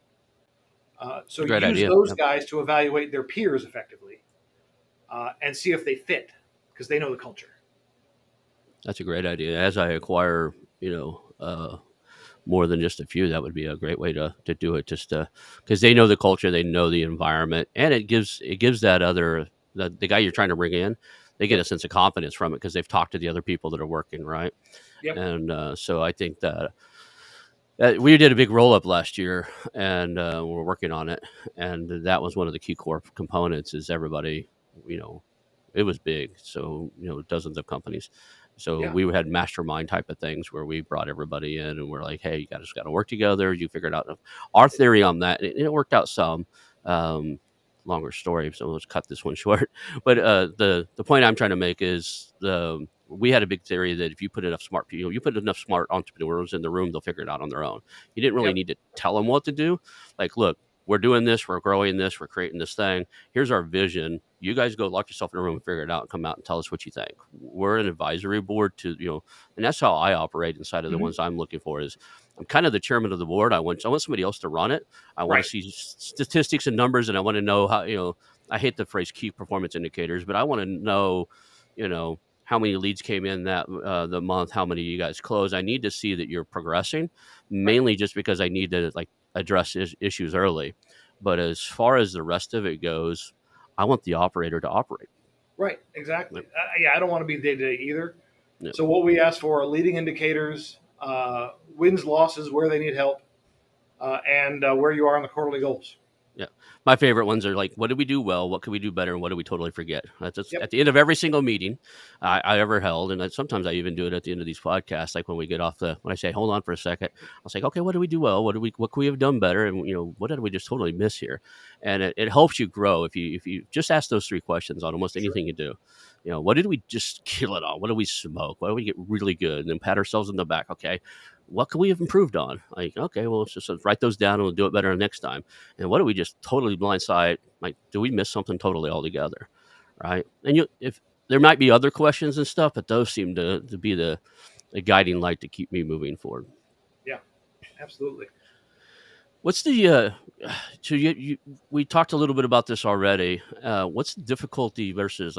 [SPEAKER 2] So
[SPEAKER 1] Great
[SPEAKER 2] use
[SPEAKER 1] idea.
[SPEAKER 2] those
[SPEAKER 1] Yep.
[SPEAKER 2] guys to evaluate their peers effectively and see if they fit because they know the culture.
[SPEAKER 1] That's a great idea. As I acquire, more than just a few, that would be a great way to do it. Just because they know the culture, they know the environment, and it gives that the guy you're trying to bring in, they get a sense of confidence from it because they've talked to the other people that are working, right?
[SPEAKER 2] Yep.
[SPEAKER 1] And so I think that we did a big roll up last year, and we're working on it, and that was one of the key core components. Is everybody, it was big, so dozens of companies. So
[SPEAKER 2] Yeah.
[SPEAKER 1] we had mastermind type of things where we brought everybody in, and we're like, "Hey, you guys got to work together." You figured out our theory on that, and it worked out some. Longer story, so let's cut this one short. But the point I'm trying to make is we had a big theory that if you put enough smart people, you put enough smart entrepreneurs in the room, they'll figure it out on their own. You didn't really
[SPEAKER 2] Yep.
[SPEAKER 1] need to tell them what to do. Like, look, we're doing this, we're growing this, we're creating this thing. Here's our vision. You guys go lock yourself in a room and figure it out and come out and tell us what you think. We're an advisory board and that's how I operate inside of the
[SPEAKER 2] Mhm.
[SPEAKER 1] ones I'm looking for is I'm kind of the chairman of the board. I want somebody else to run it. I want
[SPEAKER 2] Right.
[SPEAKER 1] to see statistics and numbers, and I want to know how, I hate the phrase key performance indicators, but I want to know, how many leads came in that the month, how many you guys closed. I need to see that you're progressing,
[SPEAKER 2] Right.
[SPEAKER 1] mainly just because I need to address issues early. But as far as the rest of it goes, I want the operator to operate.
[SPEAKER 2] Right. Exactly.
[SPEAKER 1] Yep.
[SPEAKER 2] Yeah, I don't want to be day to day either.
[SPEAKER 1] Yep.
[SPEAKER 2] So what we ask for are leading indicators, wins, losses, where they need help, and where you are on the quarterly goals.
[SPEAKER 1] Yeah. My favorite ones are like, what did we do well? What could we do better? And what did we totally forget? That's just
[SPEAKER 2] Yep.
[SPEAKER 1] at the end of every single meeting I ever held. And sometimes I even do it at the end of these podcasts. Like when we get off when I say, hold on for a second, I'll say, okay, what did we do well? What could we have done better? And, what did we just totally miss here? And it helps you grow. If you just ask those three questions on almost anything you do, what did we just kill it on? What did we smoke? What did we get really good? And then pat ourselves in the back. Okay. What can we have improved on? Like, okay, well, let's just write those down and we'll do it better next time. And what do we just totally blindside? Like, do we miss something totally altogether? Right. And if there might be other questions and stuff, but those seem to be the guiding light to keep me moving forward.
[SPEAKER 2] Yeah, absolutely.
[SPEAKER 1] What's the, so we talked a little bit about this already. What's the difficulty versus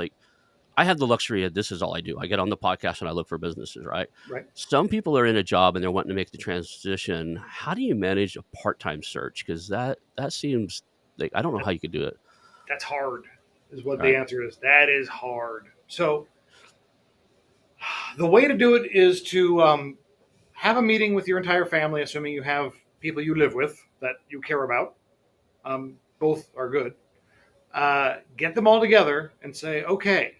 [SPEAKER 1] I have the luxury of this is all I do. I get on the podcast and I look for businesses, right?
[SPEAKER 2] Right.
[SPEAKER 1] Some people are in a job and they're wanting to make the transition. How do you manage a part-time search? Because that seems like I don't know how you could do it.
[SPEAKER 2] That's hard, is what
[SPEAKER 1] Right.
[SPEAKER 2] the answer is. That is hard. So the way to do it is to have a meeting with your entire family, assuming you have people you live with that you care about. Both are good. Get them all together and say, okay,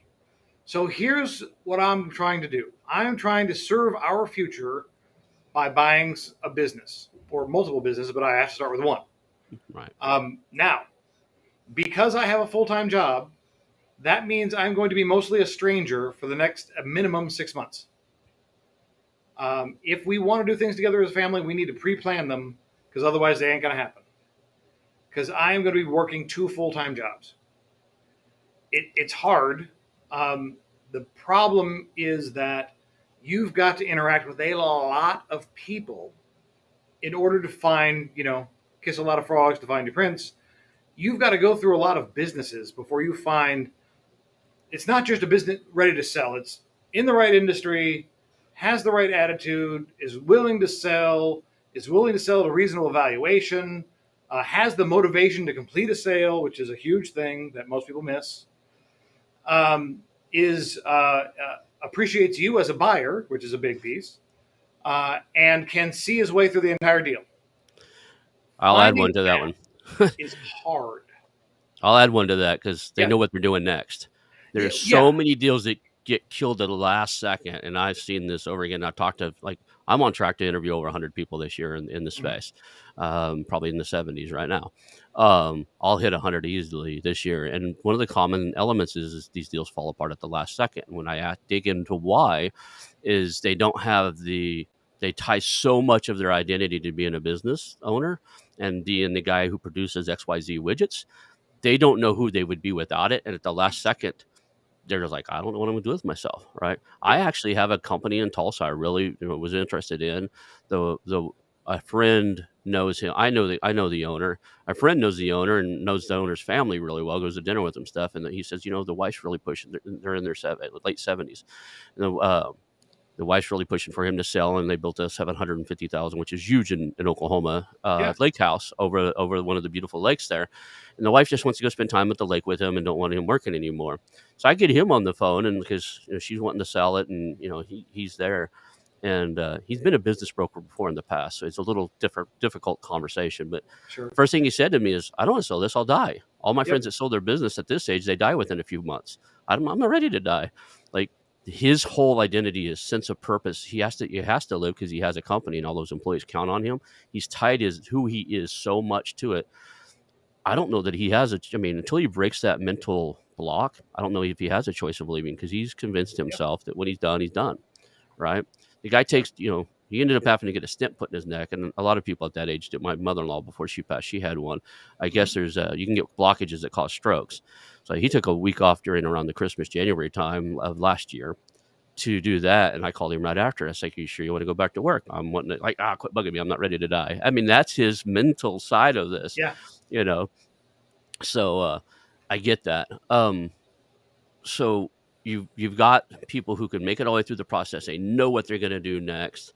[SPEAKER 2] so here's what I'm trying to do. I'm trying to serve our future by buying a business or multiple businesses, but I have to start with one.
[SPEAKER 1] Right.
[SPEAKER 2] Now, because I have a full-time job, that means I'm going to be mostly a stranger for the next minimum 6 months. If we want to do things together as a family, we need to pre-plan them because otherwise they ain't going to happen. Because I am going to be working 2 full-time jobs. It's hard. The problem is that you've got to interact with a lot of people in order to find, kiss a lot of frogs to find your prince. You've got to go through a lot of businesses before you find it's not just a business ready to sell. It's in the right industry, has the right attitude, is willing to sell at a reasonable valuation, has the motivation to complete a sale, which is a huge thing that most people miss. Appreciates you as a buyer, which is a big piece, and can see his way through the entire deal.
[SPEAKER 1] I'll add one to that one.
[SPEAKER 2] Is hard.
[SPEAKER 1] I'll add one to that because they
[SPEAKER 2] Yeah.
[SPEAKER 1] know what they're doing next. There's
[SPEAKER 2] Yeah.
[SPEAKER 1] so many deals that get killed at the last second. And I've seen this over again. I've talked to, like, I'm on track to interview over 100 people this year in the
[SPEAKER 2] Mhm.
[SPEAKER 1] space, probably in the 70s right now. I'll hit 100 easily this year. And one of the common elements is these deals fall apart at the last second. When I dig into why, is they tie so much of their identity to being a business owner and being the guy who produces XYZ widgets. They don't know who they would be without it. And at the last second, they're just like, I don't know what I'm gonna do with myself, right?
[SPEAKER 2] Yeah.
[SPEAKER 1] I actually have a company in Tulsa I really was interested in. The a friend knows him. I know the owner. A friend knows the owner and knows the owner's family really well. Goes to dinner with them stuff, and he says, the wife's really pushing. They're in their late 70s. The wife's really pushing for him to sell, and they built a 750,000, which is huge in Oklahoma,
[SPEAKER 2] Yeah.
[SPEAKER 1] lake house over one of the beautiful lakes there. And the wife just wants to go spend time at the lake with him and don't want him working anymore. So I get him on the phone, and because she's wanting to sell it, and he's there, and he's been a business broker before in the past, so it's a little difficult conversation. But
[SPEAKER 2] Sure.
[SPEAKER 1] the first thing he said to me is, "I don't want to sell this. I'll die. All my
[SPEAKER 2] Yep.
[SPEAKER 1] friends that sold their business at this age, they die within a few months. I'm not ready to die." Like, his whole identity is sense of purpose. He has to live because he has a company and all those employees count on him. He's tied who he is so much to it. I don't know that he has until he breaks that mental block, I don't know if he has a choice of leaving, because he's convinced
[SPEAKER 2] Yep.
[SPEAKER 1] himself that when he's done, right? The guy takes, he ended up having to get a stent put in his neck. And a lot of people at that age did. My mother-in-law, before she passed, she had one. I guess you can get blockages that cause strokes. So he took a week off around the Christmas, January time of last year to do that. And I called him right after. I was like, "Are you sure you want to go back to work?" I'm wanting to, quit bugging me. I'm not ready to die. That's his mental side of this,
[SPEAKER 2] Yeah.
[SPEAKER 1] you know? So, I get that. So you've got people who can make it all the way through the process. They know what they're going to do next.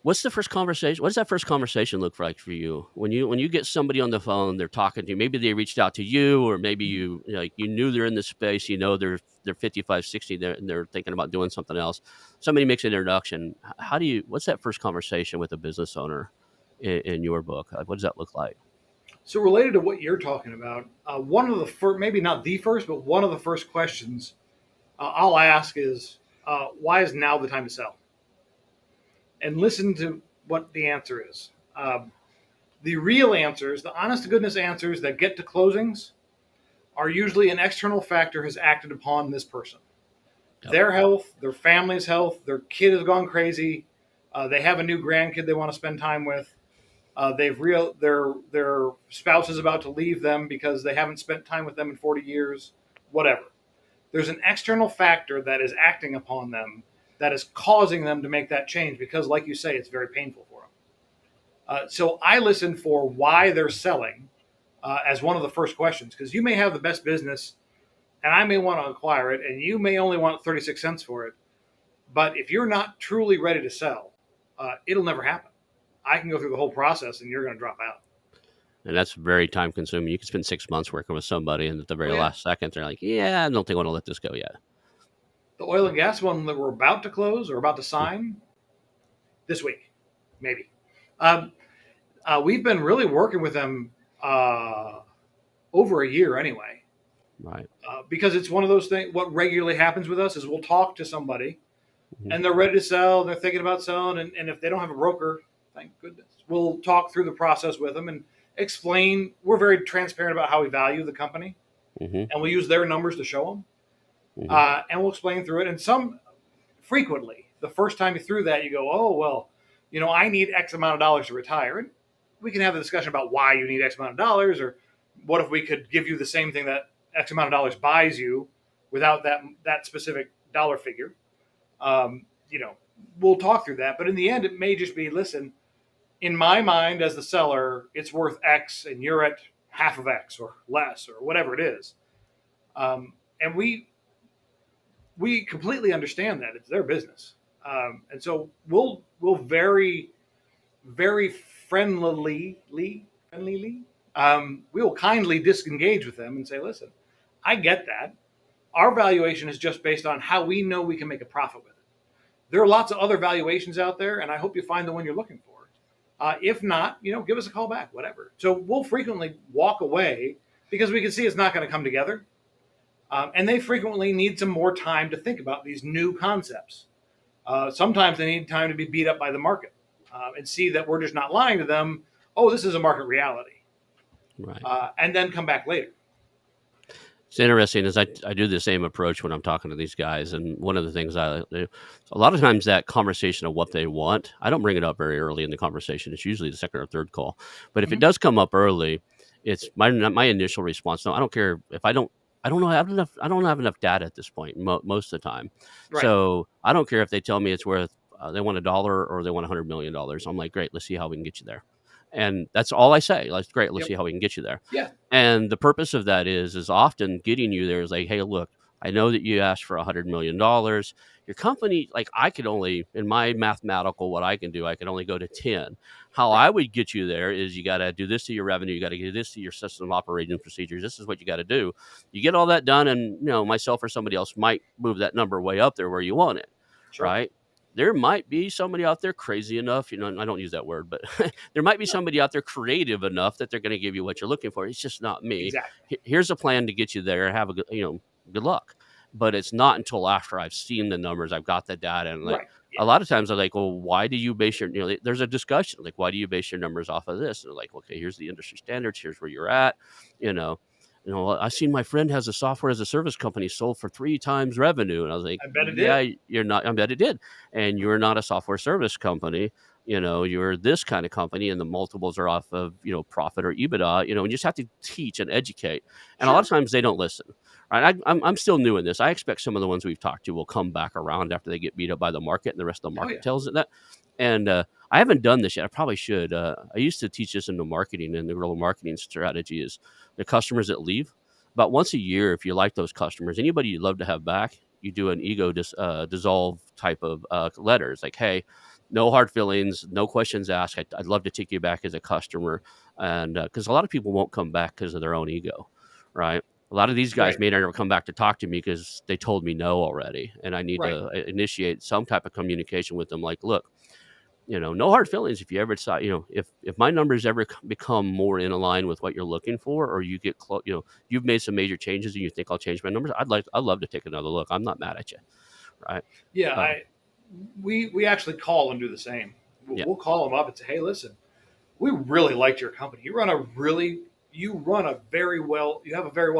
[SPEAKER 1] What's the first conversation? What does that first conversation look like for you when you get somebody on the phone? They're talking to you. Maybe they reached out to you, or maybe you knew they're in this space. They're 55, 60, and they're thinking about doing something else. Somebody makes an introduction. What's that first conversation with a business owner in your book? What does that look like?
[SPEAKER 2] So related to what you're talking about, one of the first, maybe not the first, but one of the first questions I'll ask is, why is now the time to sell? And listen to what the answer is. The real answers, the honest to goodness answers that get to closings, are usually an external factor has acted upon this person.
[SPEAKER 1] Yep.
[SPEAKER 2] Their health, their family's health, their kid has gone crazy. They have a new grandkid they want to spend time with. Their spouse is about to leave them because they haven't spent time with them in 40 years. Whatever. There's an external factor that is acting upon them that is causing them to make that change because, like you say, it's very painful for them. So I listen for why they're selling as one of the first questions, because you may have the best business and I may want to acquire it and you may only want 36 cents for it. But if you're not truly ready to sell, it'll never happen. I can go through the whole process and you're going to drop out.
[SPEAKER 1] And that's very time consuming. You can spend 6 months working with somebody, and at the very
[SPEAKER 2] Oh, yeah.
[SPEAKER 1] last second, they're like, "Yeah, I don't think I want to let this go yet."
[SPEAKER 2] The oil and gas one that we're about to close or about to sign this week, maybe. We've been really working with them over a year anyway.
[SPEAKER 1] Right.
[SPEAKER 2] Because it's one of those things. What regularly happens with us is we'll talk to somebody
[SPEAKER 1] Mm-hmm.
[SPEAKER 2] and they're ready to sell. They're thinking about selling. And if they don't have a broker, thank goodness, we'll talk through the process with them and explain. We're very transparent about how we value the company.
[SPEAKER 1] Mm-hmm.
[SPEAKER 2] And we'll use their numbers to show them.
[SPEAKER 1] Mm-hmm.
[SPEAKER 2] And we'll explain through it. And frequently, the first time you through that, you go, "Oh, well, I need X amount of dollars to retire." And we can have a discussion about why you need X amount of dollars, or what if we could give you the same thing that X amount of dollars buys you without that specific dollar figure. We'll talk through that. But in the end, it may just be, listen, in my mind as the seller, it's worth X and you're at half of X or less or whatever it is. And we completely understand that it's their business. And so we'll very, very friendlily, we will kindly disengage with them and say, "Listen, I get that. Our valuation is just based on how we know we can make a profit with it. There are lots of other valuations out there, and I hope you find the one you're looking for. If not, give us a call back, whatever." So we'll frequently walk away because we can see it's not going to come together. And they frequently need some more time to think about these new concepts. Sometimes they need time to be beat up by the market and see that we're just not lying to them. Oh, this is a market reality,
[SPEAKER 1] Right.
[SPEAKER 2] and then come back later.
[SPEAKER 1] It's interesting is I do the same approach when I'm talking to these guys. And one of the things I do, a lot of times that conversation of what they want, I don't bring it up very early in the conversation. It's usually the second or third call. But if it does come up early, it's my initial response. No, I don't care if I don't know. I don't have enough data at this point most of the time.
[SPEAKER 2] Right.
[SPEAKER 1] So I don't care if they tell me it's worth, they want $1 or they want $100 million. I'm like, great, let's see how we can get you there. And that's all I say. Like, great, let's
[SPEAKER 2] Yep.
[SPEAKER 1] see how we can get you there.
[SPEAKER 2] Yeah.
[SPEAKER 1] And the purpose of that is often getting you there is like, hey, look, I know that you asked for $100 million. Your company, like I could only, in my mathematical, what I can do, I can only go to 10. How
[SPEAKER 2] Right.
[SPEAKER 1] I would get you there is you got to do this to your revenue. You got to do this to your system operating procedures. This is what you got to do. You get all that done, and myself or somebody else might move that number way up there where you want it,
[SPEAKER 2] Sure.
[SPEAKER 1] right? There might be somebody out there crazy enough, and I don't use that word, but there might be somebody out there creative enough that they're going to give you what you're looking for. It's just not me.
[SPEAKER 2] Exactly.
[SPEAKER 1] Here's a plan to get you there. Have a good, good luck. But it's not until after I've seen the numbers, I've got the data, and like
[SPEAKER 2] Right.
[SPEAKER 1] a lot of times I'm like, well, why do you base your, there's a discussion like, why do you base your numbers off of this? And they're like, okay, here's the industry standards. Here's where you're at. I seen my friend has a software as a service company sold for 3 times revenue. And I was like,
[SPEAKER 2] I bet it
[SPEAKER 1] yeah,
[SPEAKER 2] did.
[SPEAKER 1] you're not, I bet it did. And you're not a software service company. You're this kind of company, and the multiples are off of, profit or EBITDA, and you just have to teach and educate. And a lot of times they don't listen. Right. I'm still new in this. I expect some of the ones we've talked to will come back around after they get beat up by the market and the rest of the
[SPEAKER 2] Oh,
[SPEAKER 1] market
[SPEAKER 2] yeah.
[SPEAKER 1] tells it that. And I haven't done this yet. I probably should. I used to teach this in the marketing, and the real marketing strategy is the customers that leave. About once a year, if you like those customers, anybody you'd love to have back, you do an ego dissolve type of letters like, hey, no hard feelings, no questions asked. I'd love to take you back as a customer. And because a lot of people won't come back because of their own ego, right? A lot of these guys
[SPEAKER 2] Right.
[SPEAKER 1] may never come back to talk to me because they told me no already. And I need
[SPEAKER 2] Right.
[SPEAKER 1] to initiate some type of communication with them. Like, look, no hard feelings. If you ever decide, if my numbers ever become more in line with what you're looking for, or you get close, you've made some major changes and you think I'll change my numbers, I'd love to take another look. I'm not mad at you. Right.
[SPEAKER 2] Yeah. We actually call and do the same.
[SPEAKER 1] Yeah.
[SPEAKER 2] We'll call them up and say, hey, listen, we really liked your company. You have a very well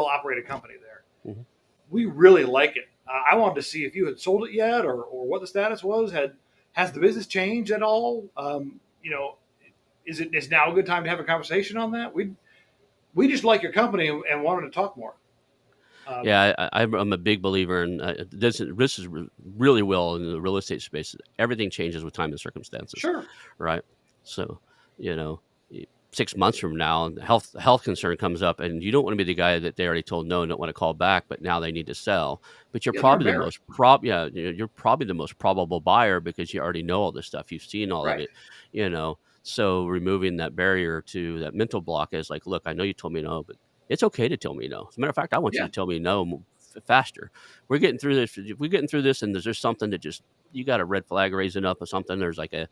[SPEAKER 2] operated company there.
[SPEAKER 1] Mhm.
[SPEAKER 2] We really like it. I wanted to see if you had sold it yet, or what the status was. Has the business changed at all? Is now a good time to have a conversation on that? We just like your company and wanted to talk more.
[SPEAKER 1] Yeah, I'm a big believer in this is really well in the real estate space. Everything changes with time and circumstances,
[SPEAKER 2] Sure.
[SPEAKER 1] right? So, 6 months from now, health concern comes up, and you don't want to be the guy that they already told no and don't want to call back, but now they need to sell. But you're
[SPEAKER 2] Yeah,
[SPEAKER 1] probably
[SPEAKER 2] they're
[SPEAKER 1] the
[SPEAKER 2] embarrassed.
[SPEAKER 1] you're probably the most probable buyer because you already know all this stuff. You've seen all of
[SPEAKER 2] Right.
[SPEAKER 1] it. So removing that barrier to that mental block is like, look, I know you told me no, but it's okay to tell me no. As a matter of fact, I want you
[SPEAKER 2] Yeah.
[SPEAKER 1] to tell me no faster. We're getting through this. If we're getting through this, and there's just something that just you got a red flag raising up or something. There's like a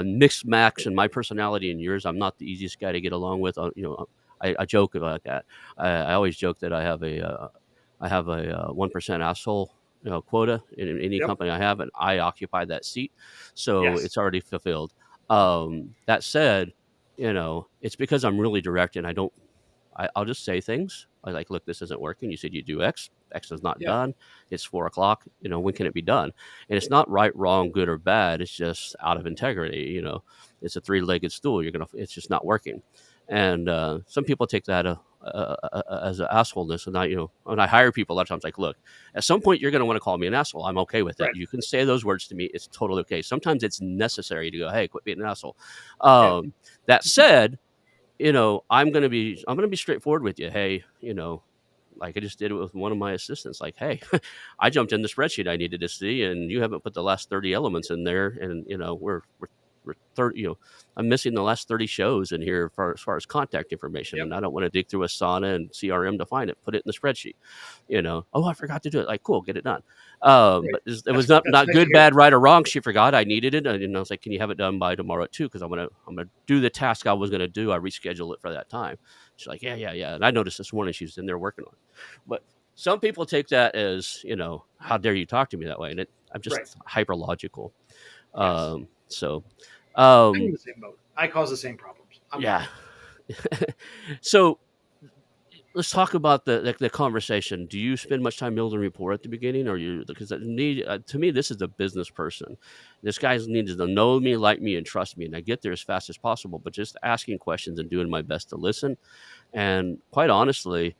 [SPEAKER 1] mixed match in my personality and yours. I'm not the easiest guy to get along with. I joke about that. I always joke that I have a 1% asshole quota in any
[SPEAKER 2] Yep.
[SPEAKER 1] company I have, and I occupy that seat, so
[SPEAKER 2] Yes.
[SPEAKER 1] it's already fulfilled. That said, it's because I'm really direct, and I'll just say things. I like, look, this isn't working. You said you do X. X is not
[SPEAKER 2] Yeah.
[SPEAKER 1] done. It's 4:00. When can it be done? And it's not right, wrong, good or bad. It's just out of integrity. It's a 3-legged stool. It's just not working. And some people take that as an assholeness. And when I hire people, a lot of times, like, look, at some point you're going to want to call me an asshole. I'm okay with that.
[SPEAKER 2] Right.
[SPEAKER 1] You can say those words to me. It's totally okay. Sometimes it's necessary to go, hey, quit being an asshole.
[SPEAKER 2] Yeah.
[SPEAKER 1] That said, I'm gonna be straightforward with you. Hey, like I just did it with one of my assistants. Like, hey, I jumped in the spreadsheet I needed to see, and you haven't put the last 30 elements in there, and we're 30. I'm missing the last 30 shows in here as far as contact information,
[SPEAKER 2] Yep.
[SPEAKER 1] and I don't want to dig through Asana and CRM to find it. Put it in the spreadsheet. Oh, I forgot to do it. Like, cool, get it done.
[SPEAKER 2] Right.
[SPEAKER 1] But it was not
[SPEAKER 2] That's nice to
[SPEAKER 1] good,
[SPEAKER 2] hear.
[SPEAKER 1] bad, right, or wrong. She forgot I needed it, and I was like, "Can you have it done by tomorrow at 2? Because I'm gonna do the task I was gonna do. I reschedule it for that time." She's like, "Yeah." And I noticed this morning she was in there working on it. But some people take that as, how dare you talk to me that way? And I'm
[SPEAKER 2] Right.
[SPEAKER 1] just hyper logical.
[SPEAKER 2] Yes.
[SPEAKER 1] So,
[SPEAKER 2] I'm in
[SPEAKER 1] um,
[SPEAKER 2] the same boat. I cause the same problems. I'm
[SPEAKER 1] yeah.
[SPEAKER 2] fine.
[SPEAKER 1] So let's talk about the conversation. Do you spend much time building rapport at the beginning, or because to me, this is a business person. This guy needs to know me, like me, and trust me, and I get there as fast as possible. But just asking questions and doing my best to listen. And quite honestly,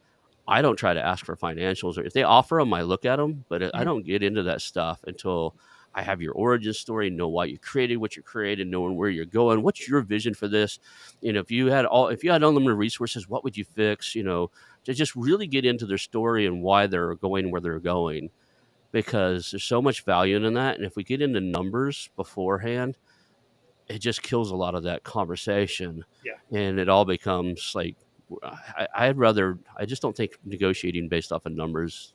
[SPEAKER 1] I don't try to ask for financials, or if they offer them, I look at them, but I
[SPEAKER 2] Mhm.
[SPEAKER 1] don't get into that stuff until I have your origin story, know why you created what you created, knowing where you're going. What's your vision for this? If you had unlimited resources, what would you fix? To just really get into their story and why they're going where they're going, because there's so much value in that. And if we get into numbers beforehand, it just kills a lot of that conversation,
[SPEAKER 2] Yeah.
[SPEAKER 1] and it all becomes like I just don't think negotiating based off of numbers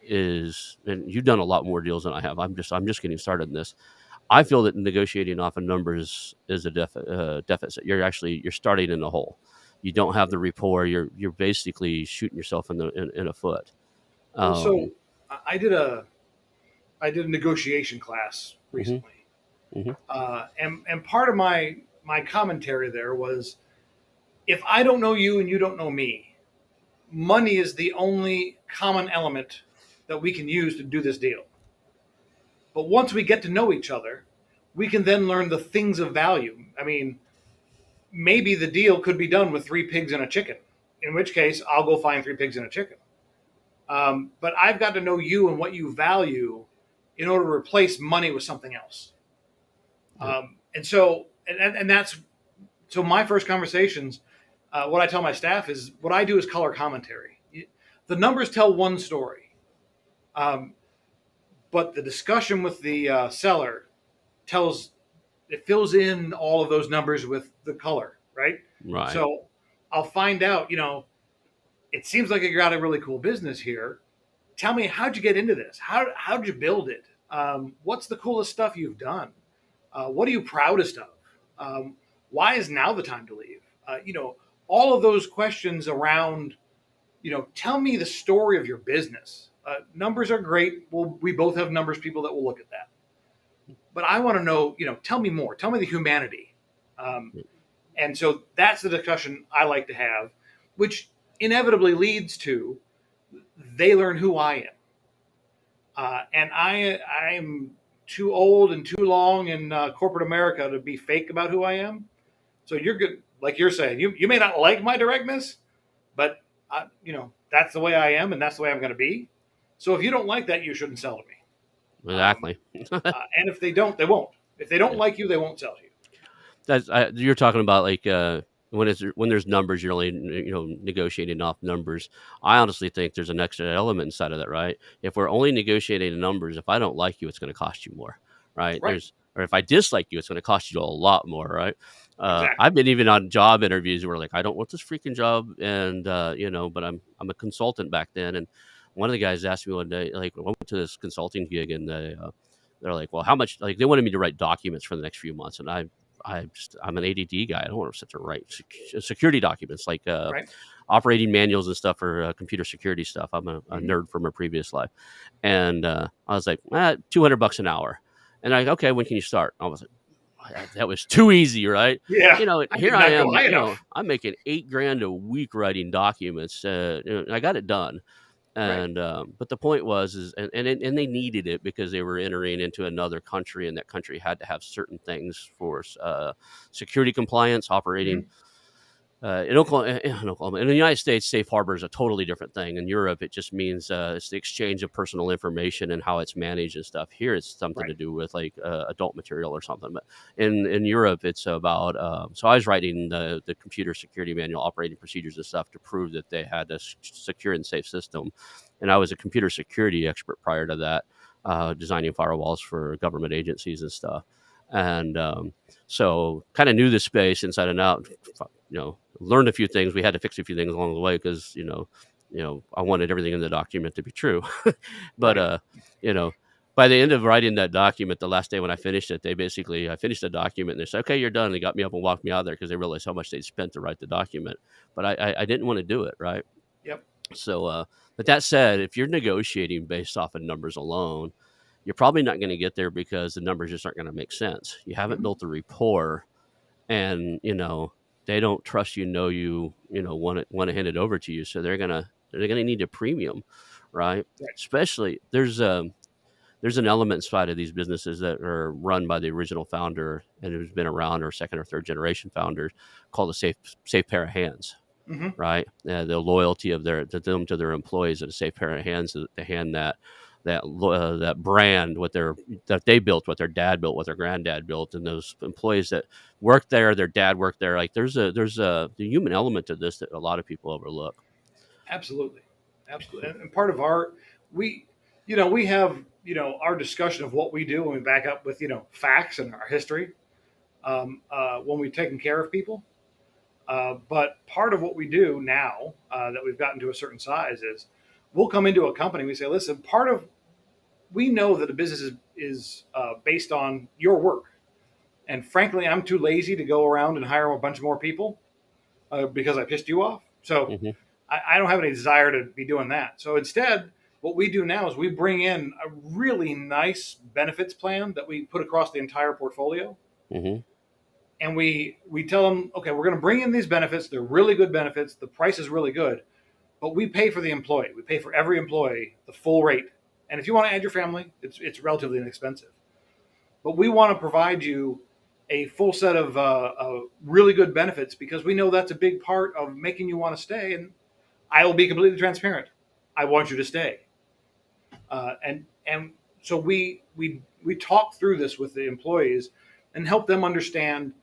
[SPEAKER 1] is. And you've done a lot more deals than I have. I'm just getting started in this. I feel that negotiating off of numbers is a deficit. You're starting in the hole. You don't have the rapport. You're basically shooting yourself in a foot.
[SPEAKER 2] Well,
[SPEAKER 1] Um,
[SPEAKER 2] so I did a negotiation class
[SPEAKER 1] mhm,
[SPEAKER 2] recently,
[SPEAKER 1] mhm,
[SPEAKER 2] and part of my commentary there was, if I don't know you and you don't know me, money is the only common element that we can use to do this deal. But once we get to know each other, we can then learn the things of value. I mean, maybe the deal could be done with 3 pigs and a chicken, in which case I'll go find 3 pigs and a chicken. But I've got to know you and what you value in order to replace money with something else.
[SPEAKER 1] yeah,
[SPEAKER 2] And that's so my first conversations. What I tell my staff is what I do is color commentary. The numbers tell one story, um, but the discussion with the seller tells it fills in all of those numbers with the color, right?
[SPEAKER 1] right.
[SPEAKER 2] So I'll find out. It seems like you got a really cool business here. Tell me, how'd you get into this? How'd you build it? What's the coolest stuff you've done? What are you proudest of? Why is now the time to leave? All of those questions around, tell me the story of your business. Numbers are great. Well, we both have numbers people that will look at that. But I want to know, tell me more. Tell me the humanity. Um, and so that's the discussion I like to have, which inevitably leads to they learn who I am. And I'm too old and too long in corporate America to be fake about who I am. So you're good, like you're saying. You may not like my directness, but that's the way I am, and that's the way I'm going to be. So if you don't like that, you shouldn't sell to me.
[SPEAKER 1] Exactly.
[SPEAKER 2] And if they don't, they won't. If they don't
[SPEAKER 1] Yeah.
[SPEAKER 2] like you, they won't sell to you.
[SPEAKER 1] You're talking about like when there's numbers, you're only negotiating off numbers. I honestly think there's an extra element inside of that, right? If we're only negotiating numbers, if I don't like you, it's going to cost you more, right?
[SPEAKER 2] Right.
[SPEAKER 1] Or if I dislike you, it's going to cost you a lot more, right?
[SPEAKER 2] Exactly.
[SPEAKER 1] I've been even on job interviews where like I don't want this freaking job, and but I'm a consultant back then, and one of the guys asked me one day, like I went to this consulting gig, and they're like, well, how much? Like they wanted me to write documents for the next few months, and I'm an ADD guy. I don't want to sit to write security documents like
[SPEAKER 2] Right.
[SPEAKER 1] operating manuals and stuff for computer security stuff. I'm a
[SPEAKER 2] Mm-hmm.
[SPEAKER 1] nerd from a previous life, and I was like, $200 an hour, and okay, when can you start? I was like, that was too easy, right?
[SPEAKER 2] Yeah. I
[SPEAKER 1] Here
[SPEAKER 2] did
[SPEAKER 1] I
[SPEAKER 2] not go
[SPEAKER 1] am.
[SPEAKER 2] high enough.
[SPEAKER 1] I'm making $8,000 a week writing documents. I got it done.
[SPEAKER 2] Right.
[SPEAKER 1] And but the point was and they needed it because they were entering into another country, and that country had to have certain things for security compliance, operating.
[SPEAKER 2] Mm-hmm.
[SPEAKER 1] In the United States, safe harbor is a totally different thing. In Europe, it just means it's the exchange of personal information and how it's managed and stuff. Here, it's something
[SPEAKER 2] Right.
[SPEAKER 1] to do with like adult material or something. But in Europe, it's about. So I was writing the computer security manual, operating procedures and stuff to prove that they had a secure and safe system. And I was a computer security expert prior to that, designing firewalls for government agencies and stuff. And so kind of knew the space inside and out. Learned a few things. We had to fix a few things along the way because I wanted everything in the document to be true. But
[SPEAKER 2] Right.
[SPEAKER 1] by the end of writing that document, the last day when I finished it, I finished the document and they said, okay, you're done. And they got me up and walked me out of there because they realized how much they'd spent to write the document. But I didn't want to do it, right?
[SPEAKER 2] Yep.
[SPEAKER 1] So, but that said, if you're negotiating based off of numbers alone, you're probably not going to get there because the numbers just aren't going to make sense. You haven't
[SPEAKER 2] Mhm.
[SPEAKER 1] built a rapport, and they don't trust you, know you, want to hand it over to you. So they're gonna need a premium, right?
[SPEAKER 2] Right.
[SPEAKER 1] Especially there's an element inside of these businesses that are run by the original founder and who's been around, or second or third generation founders, called a safe pair of hands,
[SPEAKER 2] Hmm.
[SPEAKER 1] right? The loyalty of to their employees, and a safe pair of hands to hand that brand, that they built, what their dad built, what their granddad built, and those employees that worked there, their dad worked there. Like there's a the human element to this that a lot of people overlook.
[SPEAKER 2] Absolutely, absolutely. And part of our we, we have our discussion of what we do when we back up with facts and our history when we've taken care of people. But part of what we do now that we've gotten to a certain size is we'll come into a company. We say, listen, we know that a business is based on your work. And frankly, I'm too lazy to go around and hire a bunch more people because I pissed you off. So
[SPEAKER 1] Hmm.
[SPEAKER 2] I don't have any desire to be doing that. So instead, what we do now is we bring in a really nice benefits plan that we put across the entire portfolio.
[SPEAKER 1] Hmm.
[SPEAKER 2] And we tell them, okay, we're going to bring in these benefits. They're really good benefits. The price is really good, but we pay for the employee. We pay for every employee the full rate. And if you want to add your family, it's relatively inexpensive. But we want to provide you a full set of really good benefits because we know that's a big part of making you want to stay. And I will be completely transparent. I want you to stay. And so we talk through this with the employees and help them understand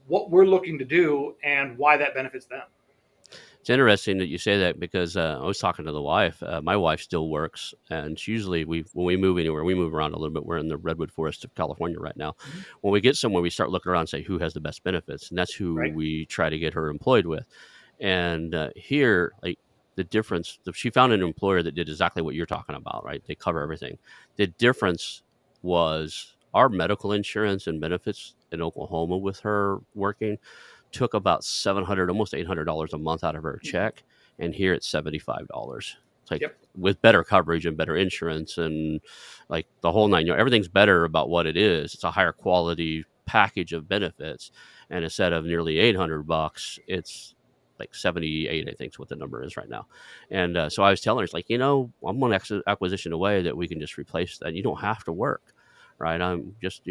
[SPEAKER 2] what we're looking to do and why that benefits them.
[SPEAKER 1] It's interesting that you say that because I was talking to the wife. My wife still works, and it's usually when we move anywhere, we move around a little bit. We're in the redwood forest of California right now.
[SPEAKER 2] Mhm.
[SPEAKER 1] When we get somewhere, we start looking around and say who has the best benefits, and that's who
[SPEAKER 2] Right.
[SPEAKER 1] we try to get her employed with. And here, like the difference, she found an employer that did exactly what you're talking about, right? They cover everything. The difference was our medical insurance and benefits in Oklahoma with her working took about 700, almost $800 a month out of her check, and here it's $75. It's like
[SPEAKER 2] Yep.
[SPEAKER 1] with better coverage and better insurance and like the whole nine. Everything's better about what it is. It's a higher quality package of benefits, and instead of nearly $800, it's like 78, I think is what the number is right now. And so I was telling her, it's like, I'm one acquisition away that we can just replace that. You don't have to work, right? I'm just,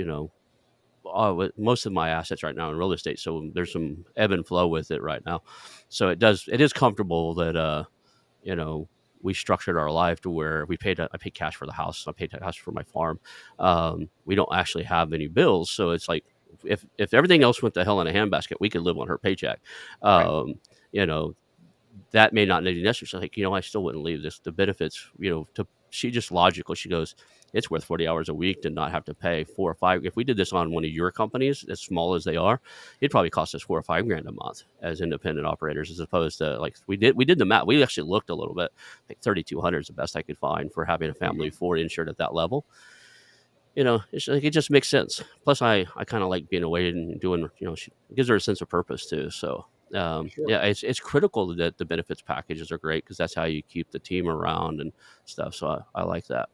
[SPEAKER 1] most of my assets right now in real estate, so there's some ebb and flow with it right now. So it is comfortable that you know we structured our life to where I paid cash for the house, I paid cash for my farm. We don't actually have any bills, so it's like if everything else went to hell in a handbasket, we could live on her paycheck.
[SPEAKER 2] Right.
[SPEAKER 1] um, you know that may not be necessary. Like, I still wouldn't leave this. The benefits, she just logical. She goes, it's worth 40 hours a week to not have to pay 4 or 5. If we did this on one of your companies, as small as they are, it'd probably cost us 4 or 5 grand a month as independent operators, as opposed to like we did the math. We actually looked a little bit. Like 3,200 is the best I could find for having a family
[SPEAKER 2] Hmm.
[SPEAKER 1] of 4 insured at that level. It's like it just makes sense. Plus, I kind of like being away and doing. It gives her a sense of purpose too. So,
[SPEAKER 2] Sure.
[SPEAKER 1] yeah, it's critical that the benefits packages are great because that's how you keep the team around and stuff. So I like that.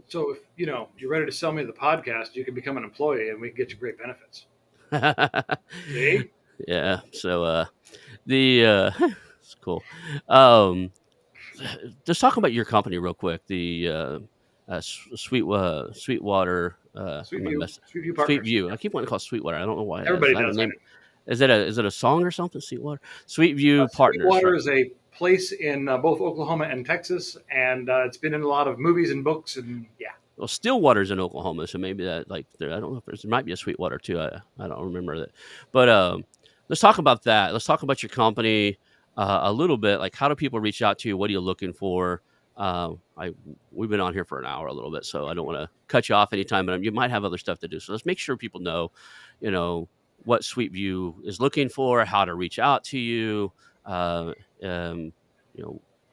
[SPEAKER 2] So if you're ready to sell me the podcast, you can become an employee and we can get you great benefits. See?
[SPEAKER 1] Yeah. So the it's cool. Um, just talk about your company real quick. The Sweetwater. I'm gonna
[SPEAKER 2] Sweetview,
[SPEAKER 1] mess.
[SPEAKER 2] Sweetview Partners.
[SPEAKER 1] Sweetview. I keep wanting to call it Sweetwater. I don't know why. Is
[SPEAKER 2] Everybody
[SPEAKER 1] that a
[SPEAKER 2] does. I
[SPEAKER 1] name?
[SPEAKER 2] know.
[SPEAKER 1] Is it a song or something? Sweetwater. Sweetview Partners,
[SPEAKER 2] Sweetwater
[SPEAKER 1] right?
[SPEAKER 2] is a place in both Oklahoma and Texas, and it's been in a lot of movies and books, and yeah.
[SPEAKER 1] Well, Stillwater's in Oklahoma, so maybe that like there. I don't know if there might be a Sweetwater too. I don't remember that, but let's talk about that. Let's talk about your company a little bit. Like, how do people reach out to you? What are you looking for? I We've been on here for an hour a little bit, so I don't want to cut you off anytime, but you might have other stuff to do. So let's make sure people know, you know, what Sweetview is looking for, how to reach out to you. Uh, um,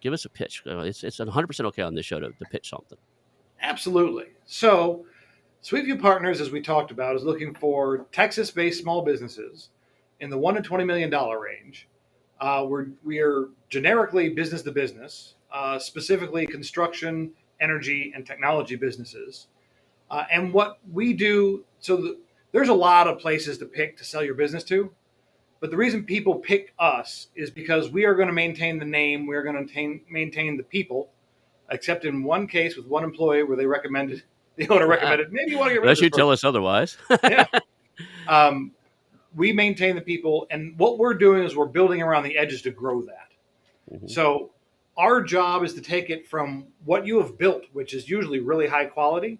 [SPEAKER 1] Give us a pitch. It's 100% okay on this show to pitch something.
[SPEAKER 2] Absolutely. So, Sweetview Partners, as we talked about, is looking for Texas-based small businesses in the $1 to $20 million range We are generically business to business, specifically construction, energy, and technology businesses. And what we do, there's a lot of places to pick to sell your business to. But the reason people pick us is because we are going to maintain the name, we are going to maintain the people, except in one case with one employee where the owner recommended, maybe you want to get rid of
[SPEAKER 1] Unless
[SPEAKER 2] this
[SPEAKER 1] you tell
[SPEAKER 2] person.
[SPEAKER 1] us otherwise.
[SPEAKER 2] Yeah. We maintain the people, and what we're doing is we're building around the edges to grow that.
[SPEAKER 1] Mm-hmm.
[SPEAKER 2] So our job is to take it from what you have built, which is usually really high quality,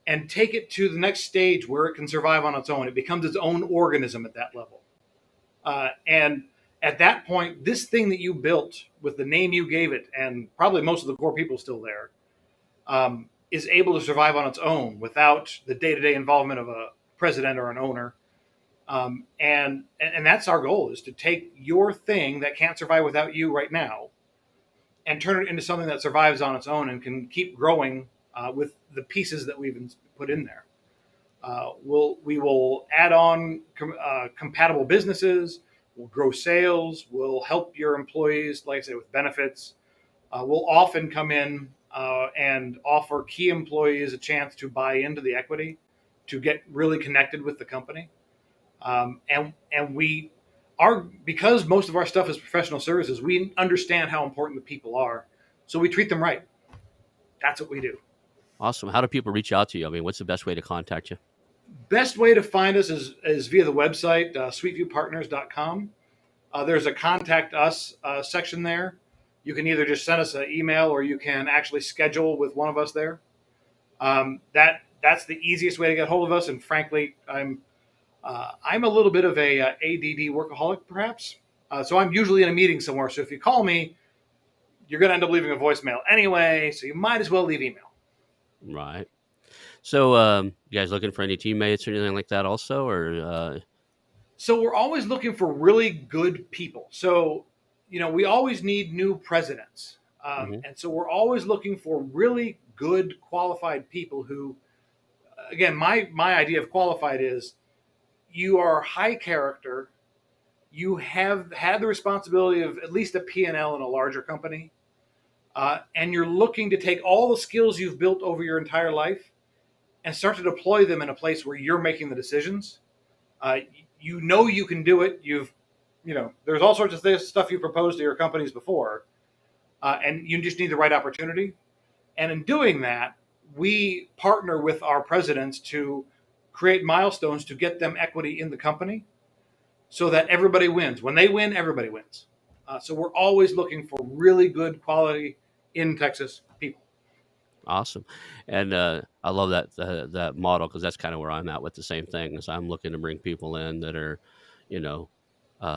[SPEAKER 2] and take it to the next stage where it can survive on its own. It becomes its own organism at that level. And at that point, this thing that you built with the name you gave it, and probably most of the core people still there, is able to survive on its own without the day-to-day involvement of a president or an owner. And that's our goal, is to take your thing that can't survive without you right now and turn it into something that survives on its own and can keep growing with the pieces that we've put in there. We will add on compatible businesses. We'll grow sales. We'll help your employees, like I said, with benefits. We'll often come in and offer key employees a chance to buy into the equity, to get really connected with the company. And we are, because most of our stuff is professional services, we understand how important the people are. So we treat them right. That's what we do.
[SPEAKER 1] Awesome. How do people reach out to you? I mean, what's the best way to contact you?
[SPEAKER 2] Best way to find us is via the website, sweetviewpartners.com. There's a contact us section there. You can either just send us an email or you can actually schedule with one of us there. That's the easiest way to get hold of us. And frankly, I'm a little bit of a ADD workaholic, perhaps. So I'm usually in a meeting somewhere. So if you call me, you're going to end up leaving a voicemail anyway. So you might as well leave email.
[SPEAKER 1] Right. So you guys looking for any teammates or anything like that also? Or
[SPEAKER 2] So we're always looking for really good people. So, we always need new presidents. And so we're always looking for really good, qualified people who, again, my idea of qualified is you are high character. You have had the responsibility of at least a P&L in a larger company. And you're looking to take all the skills you've built over your entire life and start to deploy them in a place where you're making the decisions. You can do it. There's all sorts of stuff you proposed to your companies before, and you just need the right opportunity. And in doing that, we partner with our presidents to create milestones to get them equity in the company so that everybody wins. When they win, everybody wins. So we're always looking for really good quality in Texas people.
[SPEAKER 1] Awesome. And I love that model, because that's kind of where I'm at with the same thing. Is I'm looking to bring people in that are,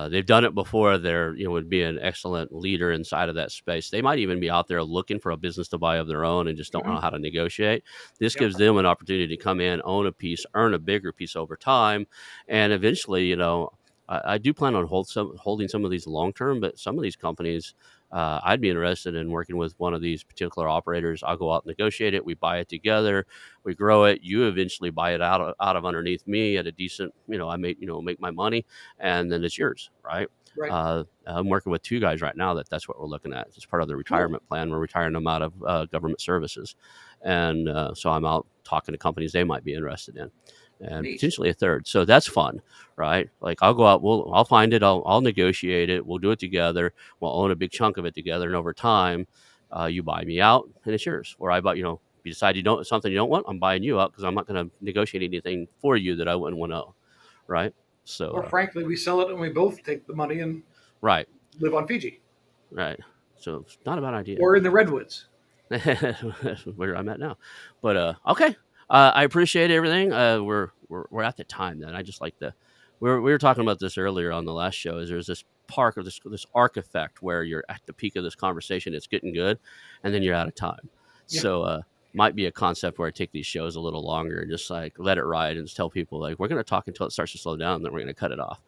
[SPEAKER 1] they've done it before. They're, would be an excellent leader inside of that space. They might even be out there looking for a business to buy of their own and just don't know how to negotiate. This gives them an opportunity to come in, own a piece, earn a bigger piece over time. And eventually, I do plan on holding some of these long term, but some of these companies, I'd be interested in working with one of these particular operators. I'll go out and negotiate it. We buy it together. We grow it. You eventually buy it out of underneath me at a decent, I make my money, and then it's yours, right?
[SPEAKER 2] Right.
[SPEAKER 1] I'm working with two guys right now that's what we're looking at. It's part of the retirement plan. We're retiring them out of government services, and so I'm out talking to companies they might be interested in, and potentially a third. So that's fun, right? Like I'll go out, I'll find it, I'll negotiate it, we'll do it together, we'll own a big chunk of it together, and over time, you buy me out, and it's yours. Or I bought, you decide something you don't want, I'm buying you out because I'm not going to negotiate anything for you that I wouldn't want to own, right? So,
[SPEAKER 2] or frankly, we sell it and we both take the money and
[SPEAKER 1] right,
[SPEAKER 2] live on Fiji,
[SPEAKER 1] right. So it's not a bad idea.
[SPEAKER 2] Or in the Redwoods.
[SPEAKER 1] Where I'm at now, but okay. I appreciate everything. We're at the time then. I just like we were talking about this earlier on the last show. Is there's this this arc effect where you're at the peak of this conversation, it's getting good, and then you're out of time. Yeah. So might be a concept where I take these shows a little longer and just like let it ride and just tell people like we're going to talk until it starts to slow down, and then we're going to cut it off.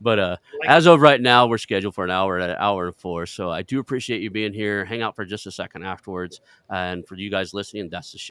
[SPEAKER 1] But as of right now, we're scheduled for an hour and 4. So I do appreciate you being here. Hang out for just a second afterwards, and for you guys listening, that's the show.